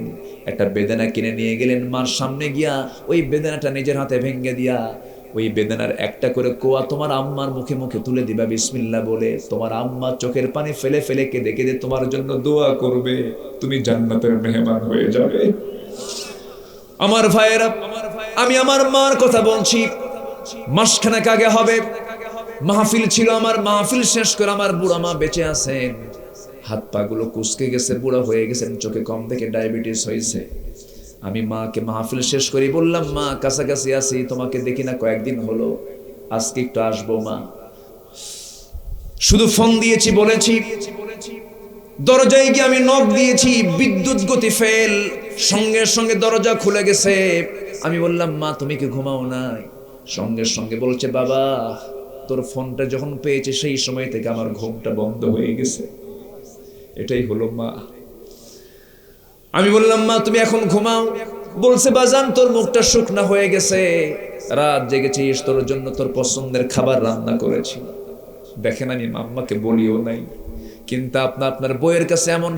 একটা বেদানা কিনে নিয়ে গেলেন, মার সামনে গিয়া ওই বেদানাটা নিজের হাতে ভেঙে দিয়া ওই বেদানার একটা করে কোয়া তোমার আম্মার মুখে মুখে তুলে দিবা বিসমিল্লাহ বলে, তোমার আম্মা চোখের পানি ফেলে ফেলে কেঁদে কেঁদে তোমার জন্য দোয়া করবে, তুমি জান্নাতের মেহমান হয়ে যাবে। আমার ভাইয়েরা, আমি আমার মার কথা বলছি। মাসখানেক আগে হবে মাহফিল ছিল আমার, মাহফিল শেষ করে আমার বুড়া মা বেঁচে আছেন, হাত পা গুলো কুচকে গেছে, বুড়া হয়ে গেছেন, চোখে কম থেকে ডায়াবেটিস হয়েছে। আমি মাকে মাহফিল শেষ করি বললাম, মা কাছাকাছি আছি, তোমাকে দেখি না কয়েকদিন হলো, আজকে একটু আসবো মা। শুধু ফোন দিয়েছি, বলেছি, দরজায় গিয়ে আমি নক দিয়েছি, বিদ্যুৎ গতি ফেল, সঙ্গে সঙ্গে দরজা খুলে গেছে। আমি বললাম, মা তুমি কি ঘুমাও নাই? সঙ্গে সঙ্গে বলছে, বাবা তোর ফোনটা যখন পেয়েছে সেই সময় থেকে আমার ঘুমটা বন্ধ হয়ে গেছে। এটাই হলো মা। আমি বললাম, মা তুমি এখন ঘুমাও। বলছে বাজান তোর মুখটা শুকনা হয়ে গেছে, রাত জেগেছিস, তোর জন্য তোর পছন্দের খাবার রান্না করেছি। দেখেন আমি আম্মাকে বলিও নাই, কিন্তু আপনার বইয়ের কাছে এমন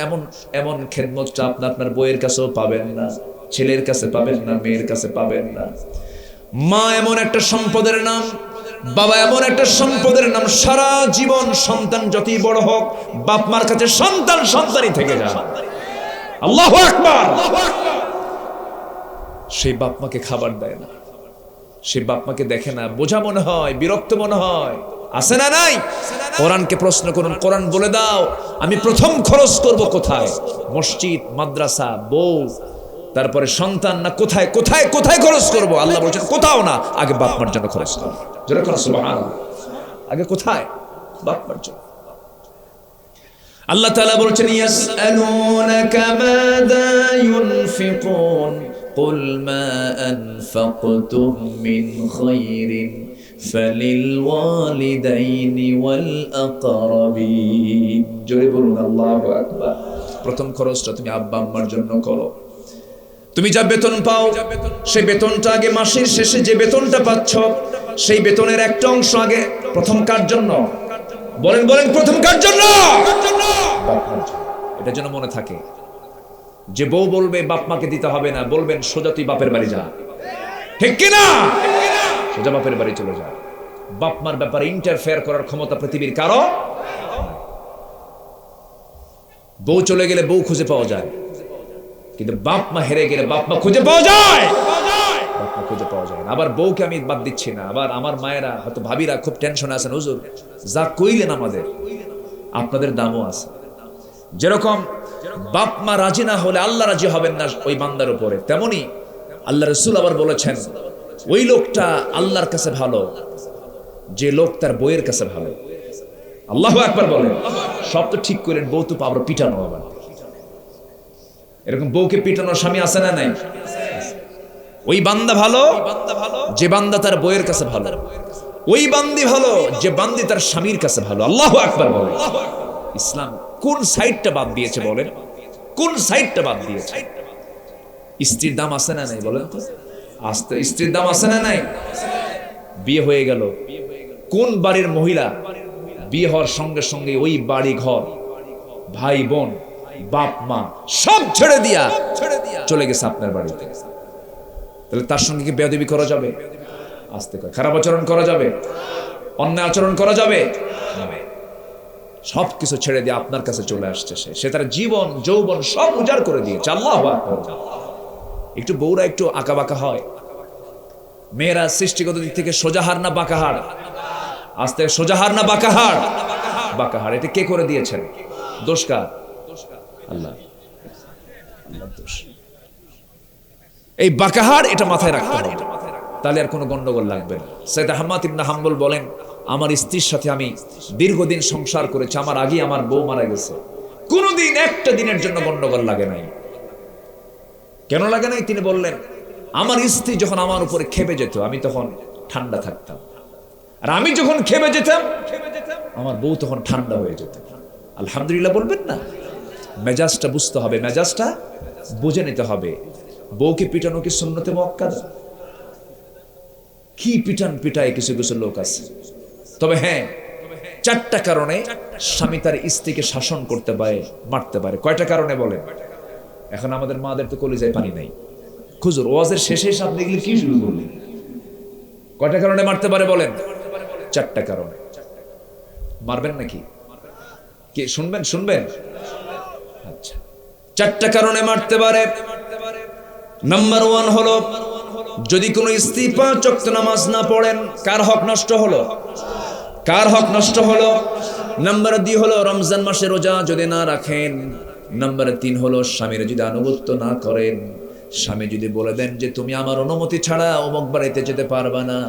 এমন এমন খেদমতটা আপনার বইয়ের কাছেও পাবেন না, ছেলের কাছে পাবেন না, মেয়ের কাছে পাবেন না। মা এমন একটা সম্পদের নাম, বাবা এমন একটা সম্পদের নাম, সারা জীবন সন্তান যতই বড় হোক বাপ মার কাছে সন্তান সন্তানই থেকে যায়। আল্লাহু আকবার। সেই বাপ মাকে খাবার দেয় না, সেই বাপ মাকে দেখে না, বোঝা মনে হয়, বিরক্ত মনে হয়, আছে না নাই? কোরআনকে প্রশ্ন করুন, কোরআন বলে দাও আমি প্রথম খরচ করব কোথায়? মসজিদ, মাদ্রাসা, বউ, তারপরে সন্তান, না কোথায় কোথায় কোথায় খরচ করব? আল্লাহ বলছেন কোথাও না, আগে বাপ মার জন্য খরচ করো। জোরে করো সুবহানাল্লাহ। আগে কোথায়? বাপ মার জন্য। আল্লাহ তাআলা বলছেন ইয়াসআলুনাকা মাযা ইউনফিকুন কুল মা আনফাকতুম মিন খায়রিন ফালিল ওয়ালিদাইনি ওয়াল আকরাবিন। জোরে বলুন আল্লাহু আকবার। প্রথম খরচটা তুমি আব্বা আম্মার জন্য করো। তুমি যা বেতন পাও সেই বেতনটা আগে মাসের শেষে যে বেতনটা পাচ্ছ সেই বেতনের একটা অংশ আগে প্রথম কার জন্য? বলেন বলেন, প্রথম কার জন্য? এটা যেন মনে থাকে। যে বউ বলবে বাপ মাকে দিতে হবে না, বলবেন সোজা তুই বাপের বাড়ি যা, ঠিক কিনা? সোজা বাপের বাড়ি চলে যা। বাপ মার ব্যাপারে ইন্টারফেয়ার করার ক্ষমতা পৃথিবীর কারো। বউ চলে গেলে বউ খুঁজে পাওয়া যায়, কিন্তু বাপ মা হেরে গেলে বাপ মা খুঁজে পাওয়া যায়, বাপ মা খুঁজে পাওয়া যায় না। আবার বউকে আমি বাদ দিচ্ছি না, আবার আমার মায়েরা হয়তো ভাবিরা খুব টেনশনে আছেন, হুজুর যা কইলেন আমাদের, আপনাদের দামও আছে। যেরকম বাপ মা রাজি না হলে আল্লাহ রাজি হবেন না ওই বান্দার উপরে, তেমনি আল্লাহ রাসূল আবার বলেছেন ওই লোকটা আল্লাহর কাছে ভালো যে লোক তার বউয়ের কাছে ভালো। আল্লাহু আকবার বলেন। সব তো ঠিক করেন, বউ তো আবার পিটানো, আবার এরকম বউকে পিটানোর স্বামী আছে না নাই? ওই বান্দা ভালো যে বান্দা তার বউয়ের কাছে ভালো, ওই বান্দি ভালো যে বান্দি তার স্বামীর কাছে ভালো। আল্লাহু আকবার বলেন। ইসলাম কোন সাইডটা বাদ দিয়েছে বলেন? কোন সাইডটা বাদ দিয়েছে? স্ত্রীর দাম আছে না নাই বলেন তো? আস্তে স্ত্রীর দাম আছে না নাই? বিয়ে হয়ে গেল, কোন বাড়ির মহিলা বিয়ে হওয়ার সঙ্গে সঙ্গে ওই বাড়ি ঘর, ভাই বোন, বাপ মা সব ছেড়ে দিয়া চলে গেছে আপনার বাড়িতে, তাহলে তার সঙ্গে কি বেয়াদবি করা যাবে? আস্তে করে খারাপ আচরণ করা যাবে? অন্যায় আচরণ করা যাবে? সবকিছু ছেড়ে দিয়ে আপনার কাছে চলে আসছে, সে তার জীবন যৌবন সব উজাড় করে দিয়েছে। আল্লাহু আকবার। একটু বউরা একটু আঁকা বাঁকা হয়, মেয়েরা সৃষ্টিগত দিক থেকে সোজাহার না বাঁকাহার? আস্তে সোজাহার না বাঁকাহার? বাঁকাহার। এটা কে করে দিয়েছেন? দোষ কার? আল্লাহ। দোষ এই বাঁকাহার, এটা মাথায় রাখতে হবে, তাহলে আর কোনো গন্ডগোল লাগবে না। সৈয়দ আহমদ ইবনে হাম্বল বলেন আমার স্ত্রীর সাথে আমি দীর্ঘদিন সংসার করেছি, আমার আগে আমার বউ মারা গেছে, কোনোদিন একটা দিনের জন্য গন্ডগোল লাগে নাই। কেন লাগে নাই? তিনি বললেন আমার স্ত্রী যখন আমার উপরে খেপে যেত আমি তখন ঠান্ডা থাকতাম, আর আমি যখন খেপে যেতাম আমার বউ তখন ঠান্ডা হয়ে যেত। আলহামদুলিল্লাহ বলবেন না? মেজাজটা বুঝতে হবে, মেজাজটা বুঝে নিতে হবে। বউকে পিটানো কি সুন্নতে মুআক্কাদা? কি পিটান পিটায় কিছু কিছু লোক আছে। তবে হ্যাঁ, চারটা কারণে স্বামী তার স্ত্রীকে শাসন করতে পারে, মারতে পারে। কয়টা কারণে বলেন? এখন আমাদের মাদের তো কলিজায় পানি নাই। হুজুর ওয়াজের শেষে আপনি এগুলো কি শুরু করলেন? কয়টা কারণে মারতে পারে বলেন? চারটা কারণে। মারবেন নাকি? কি শুনবেন? শুনবেন? আচ্ছা, চারটা কারণে মারতে পারে। নাম্বার 1 হলো যদি কোনো স্ত্রী 5 ওয়াক্ত নামাজ না পড়েন, কার হক নষ্ট হলো? কার হক নষ্ট হলো? নাম্বার 2 হলো রমজান মাসে রোজা যদি না রাখেন। নাম্বার 3 হলো স্বামীর যদি আনুগত্য না করেন। স্বামী যদি বলে দেন যে তুমি আমার অনুমতি ছাড়া অমুক বাড়িতে যেতে পারবা না,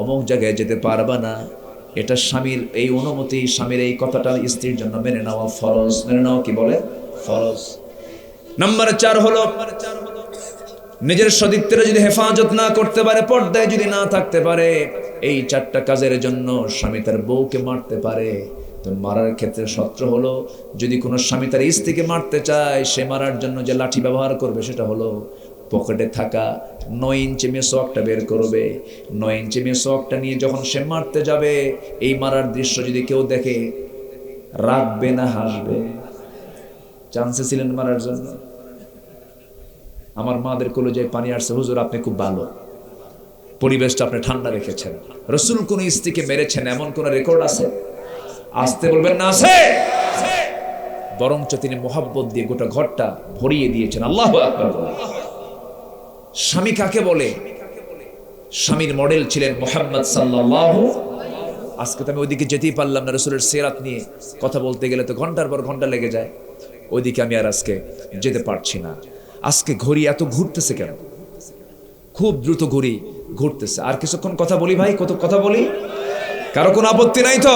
অমুক জায়গায় যেতে পারবা না, এটা স্বামীর এই অনুমতি, স্বামীর এই কথাটা স্ত্রীর জন্য মেনে নেওয়া ফরজ। মেনে নেওয়া কি বলে? ফরজ। নাম্বার 4 হলো নিজের সতীত্বের যদি হেফাজত না করতে পারে, পর্দায় যদি না থাকতে পারে, এই 4টা কাজের জন্য স্বামী তার বউকে মারতে পারে। তো মারার ক্ষেত্রে শর্ত হলো যদি কোনো স্বামী তার স্ত্রীকে মারতে চায়, সে মারার জন্য যে লাঠি ব্যবহার করবে সেটা হলো পকেটে থাকা 9 ইঞ্চি মেসওয়াকটা বের করবে। 9 ইঞ্চি মেসওয়াকটা নিয়ে যখন সে মারতে যাবে, এই মারার দৃশ্য যদি কেউ দেখে, রাখবে না হাসবে? চান্সে ছিলেন মারার জন্য? আমার মাদের কলেজে পানি আসছে, হুজুর আপনি খুব ভালো, পরিবেশটা আপনি ঠান্ডা রেখেছেন। রাসূল কোন স্ত্রীকে মেরেছেন এমন কোন রেকর্ড আছে? আসতে বলবেন না আছে? বরঞ্চ তিনি মোহাব্বত দিয়ে গোটা ঘরটা ভরিয়ে দিয়েছেন। আল্লাহু আকবার। স্বামী কাকে বলে? স্বামীর মডেল ছিলেন মুহাম্মদ সাল্লাল্লাহু। আজকে তো আমি ওইদিকে যেতেই পারলাম না, রাসূলের সিরাত নিয়ে কথা বলতে গেলে তো ঘন্টার পর ঘন্টা লেগে যায়, ওইদিকে আমি আর আজকে যেতে পারছি না। আজকে ঘড়ি এত ঘুরতেছে কেন? খুব দ্রুত ঘড়ি ঘুরতেছে। আর কিছুক্ষণ কথা বলি ভাই, কত কথা বলি, কারো কোনো আপত্তি নাই তো?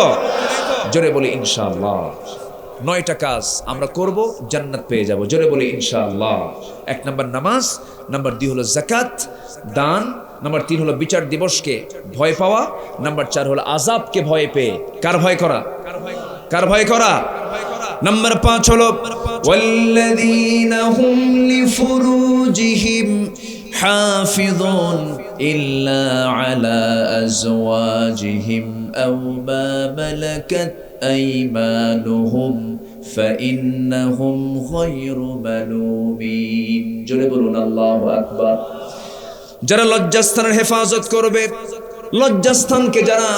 জোরে বলি ইনশাআল্লাহ। 9টা কাজ আমরা করব, জান্নাত পেয়ে যাব। জোরে বলি ইনশাআল্লাহ। 1 নাম্বার নামাজ, নাম্বার 2 হলো যাকাত দান, নাম্বার 3 হলো বিচার দিবসকে ভয় পাওয়া, নাম্বার 4 হলো আযাবকে ভয় পেয়ে। কার ভয় করা? কার ভয় করা? নাম্বার 5 হলো ওয়াল্লাযীনা হুম লিফুরুজিহিম হাফিযুন ইল্লা আলা আজওয়াজিহিম আও মা মালাকাত আইমানুহুম ফাইন্নাহুম গায়রু মালুমিন। জোরে বলুন আল্লাহু আকবার। যারা লজ্জাস্থানের হেফাজত করবে, লজ্জাস্থানকে যারা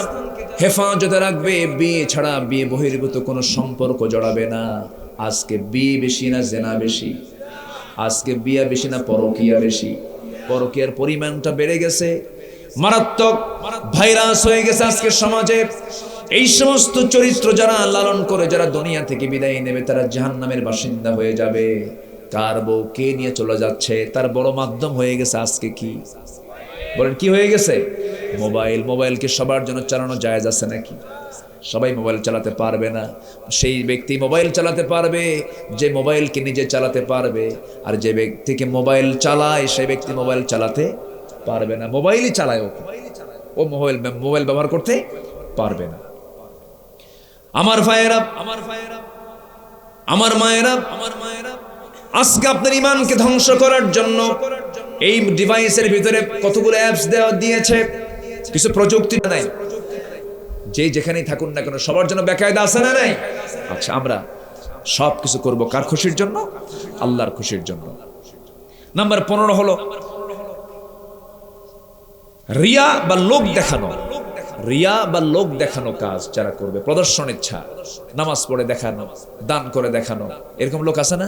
হেফাজতে রাখবে, বিয়ে ছাড়া বিয়ে বহির্ভূত কোনো সম্পর্ক জড়াবে না। আজকে বিয়ে বেশি না জেনা বেশি? আজকে বিয়ে বেশি না পরকীয়া বেশি? পরকীয়ার পরিমাণটা বেড়ে গেছে, মারাত্মক ভাইরাস হয়ে গেছে আজকের সমাজে। এই সমস্ত চরিত্র যারা লালন করে, যারা দুনিয়া থেকে বিদায় নেবে, তারা জাহান্নামের বাসিন্দা হয়ে যাবে। কার বউ কে নিয়ে চলে যাচ্ছে তার বড় মাধ্যম হয়ে গেছে আজকে। কি বলেন, কি হয়ে গেছে? মোবাইল। মোবাইলকে সবার জন্য চালানো জায়েজ আছে নাকি? সবাই মোবাইল চালাতে পারবে না। সেই ব্যক্তি মোবাইল চালাতে পারবে যে মোবাইলকে নিজে চালাতে পারবে, আর যে ব্যক্তিকে মোবাইল চালায় সেই ব্যক্তি মোবাইল চালাতে পারবে না। মোবাইলই চালায় ও মোবাইল ব্যবহার করতে পারবে না। আমার ভাইয়েরা, আমার মায়েরা, আজকে আপনার ঈমানকে ধ্বংস করার জন্য এই ডিভাইসের ভিতরে কতগুলো অ্যাপস দেওয়া দিয়েছে, কিছু প্রযুক্তি নাই। যে যেখানেই থাকুন না কেন সবার জন্য বেকায়দা আছে না নাই? আচ্ছা, আমরা সব কিছু করবো কার খুশির জন্য? আল্লাহর খুশির জন্য। নাম্বার 15 হলো রিয়া বা লোক দেখানো। রিয়া বা লোক দেখানো কাজ যারা করবে, প্রদর্শন ইচ্ছা, নামাজ পড়ে দেখানো, দান করে দেখানো, এরকম লোক আছে না?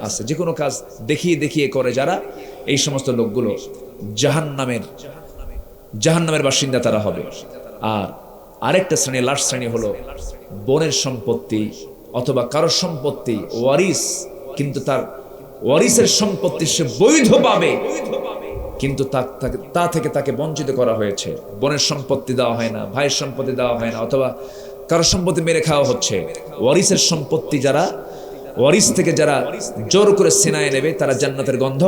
আছে। যে কোনো কাজ দেখিয়ে দেখিয়ে করে যারা, এই সমস্ত লোকগুলো জাহান্নামের বাসিন্দা তারা হবে। আর আরেকটা শ্রেণী, লাস্ট শ্রেণী হলো বোনের সম্পত্তি অথবা কারোর সম্পত্তি ওয়ারিস, কিন্তু তার ওয়ারিসের সম্পত্তি সে বৈধ পাবে, কিন্তু তা থেকে তাকে বঞ্চিত করা হয়েছে। বোনের সম্পত্তি দেওয়া হয় না, ভাইয়ের সম্পত্তি দেওয়া হয় না, অথবা কারোর সম্পত্তি মেরে খাওয়া হচ্ছে। ওয়ারিসের সম্পত্তি যারা, ওয়ারিস থেকে যারা জোর করে সিনায় নেবে, তারা জান্নাতের গন্ধ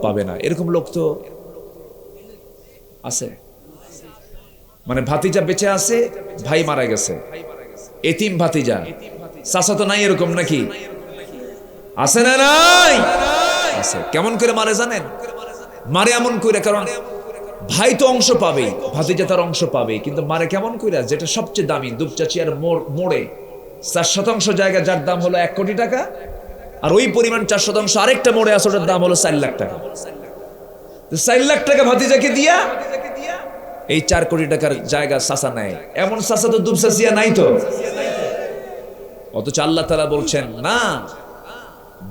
পাবে না। এরকম লোক তো আছে। মানে ভাতিজা বেঁচে আছে, ভাই মারা গেছে, এতিম ভাতিজা, চাচা তো নাই, এরকম নাকি? আছে না নাই? আছে। কেমন করে মারে জানেন? মারে এমন করে, কারণ ভাই তো অংশ পাবে, ভাতিজা তার অংশ পাবে, কিন্তু মারে কেমন করে? যেটা সবচেয়ে দামি দুপচাচি আর মোড়ে 4% জায়গা, যার দাম হলো 1 কোটি টাকা, আর ওই পরিমাণ 4% আরেকটা মোড়ে আছে, ওটার দাম হলো 4 লাখ টাকা। 4 লাখ টাকা ভাতিজাকে দিয়া এই 4 কোটি টাকার জায়গা চাচা নেয়। এমন চাচা তো দুপচাচিয়া নাই তো। অথচ আল্লাহ তাআলা বলছেন না,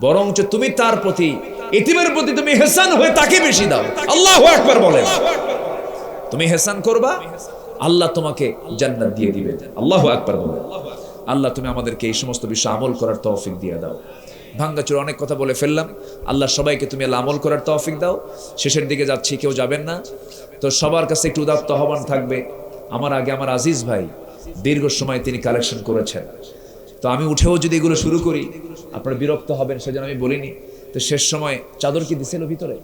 বরঞ্চ তুমি তার প্রতি, এতিমের প্রতি তুমি হেসান হয়ে তাকে বেশি দাও। আল্লাহু আকবার বলেন। তুমি হেসান করবা, আল্লাহ তোমাকে জান্নাত দিয়ে দিবেন। আল্লাহু আকবার বলেন। আল্লাহ তুমি আমাদেরকে এই সমস্ত বিষয় আমল করার তৌফিক দিয়ে দাও। ভাঙ্গাচুর অনেক কথা বলে ফেললাম। আল্লাহ সবাইকে তুমি আমল করার তৌফিক দাও। শেষের দিকে যাচ্ছি, কেউ যাবেন না তো সবার কাছে একটু উদাত্ত আহ্বান থাকবে। আমার আগে আমার আজিজ ভাই দীর্ঘ সময় তিনি কালেকশন করেছেন, তো আমি উঠেও যদি এগুলো শুরু করি আপনারা বিরক্ত হবেন, সেজন্য আমি বলিনি। তো শেষ সময় চাদর কি দিছিল ভিতরে?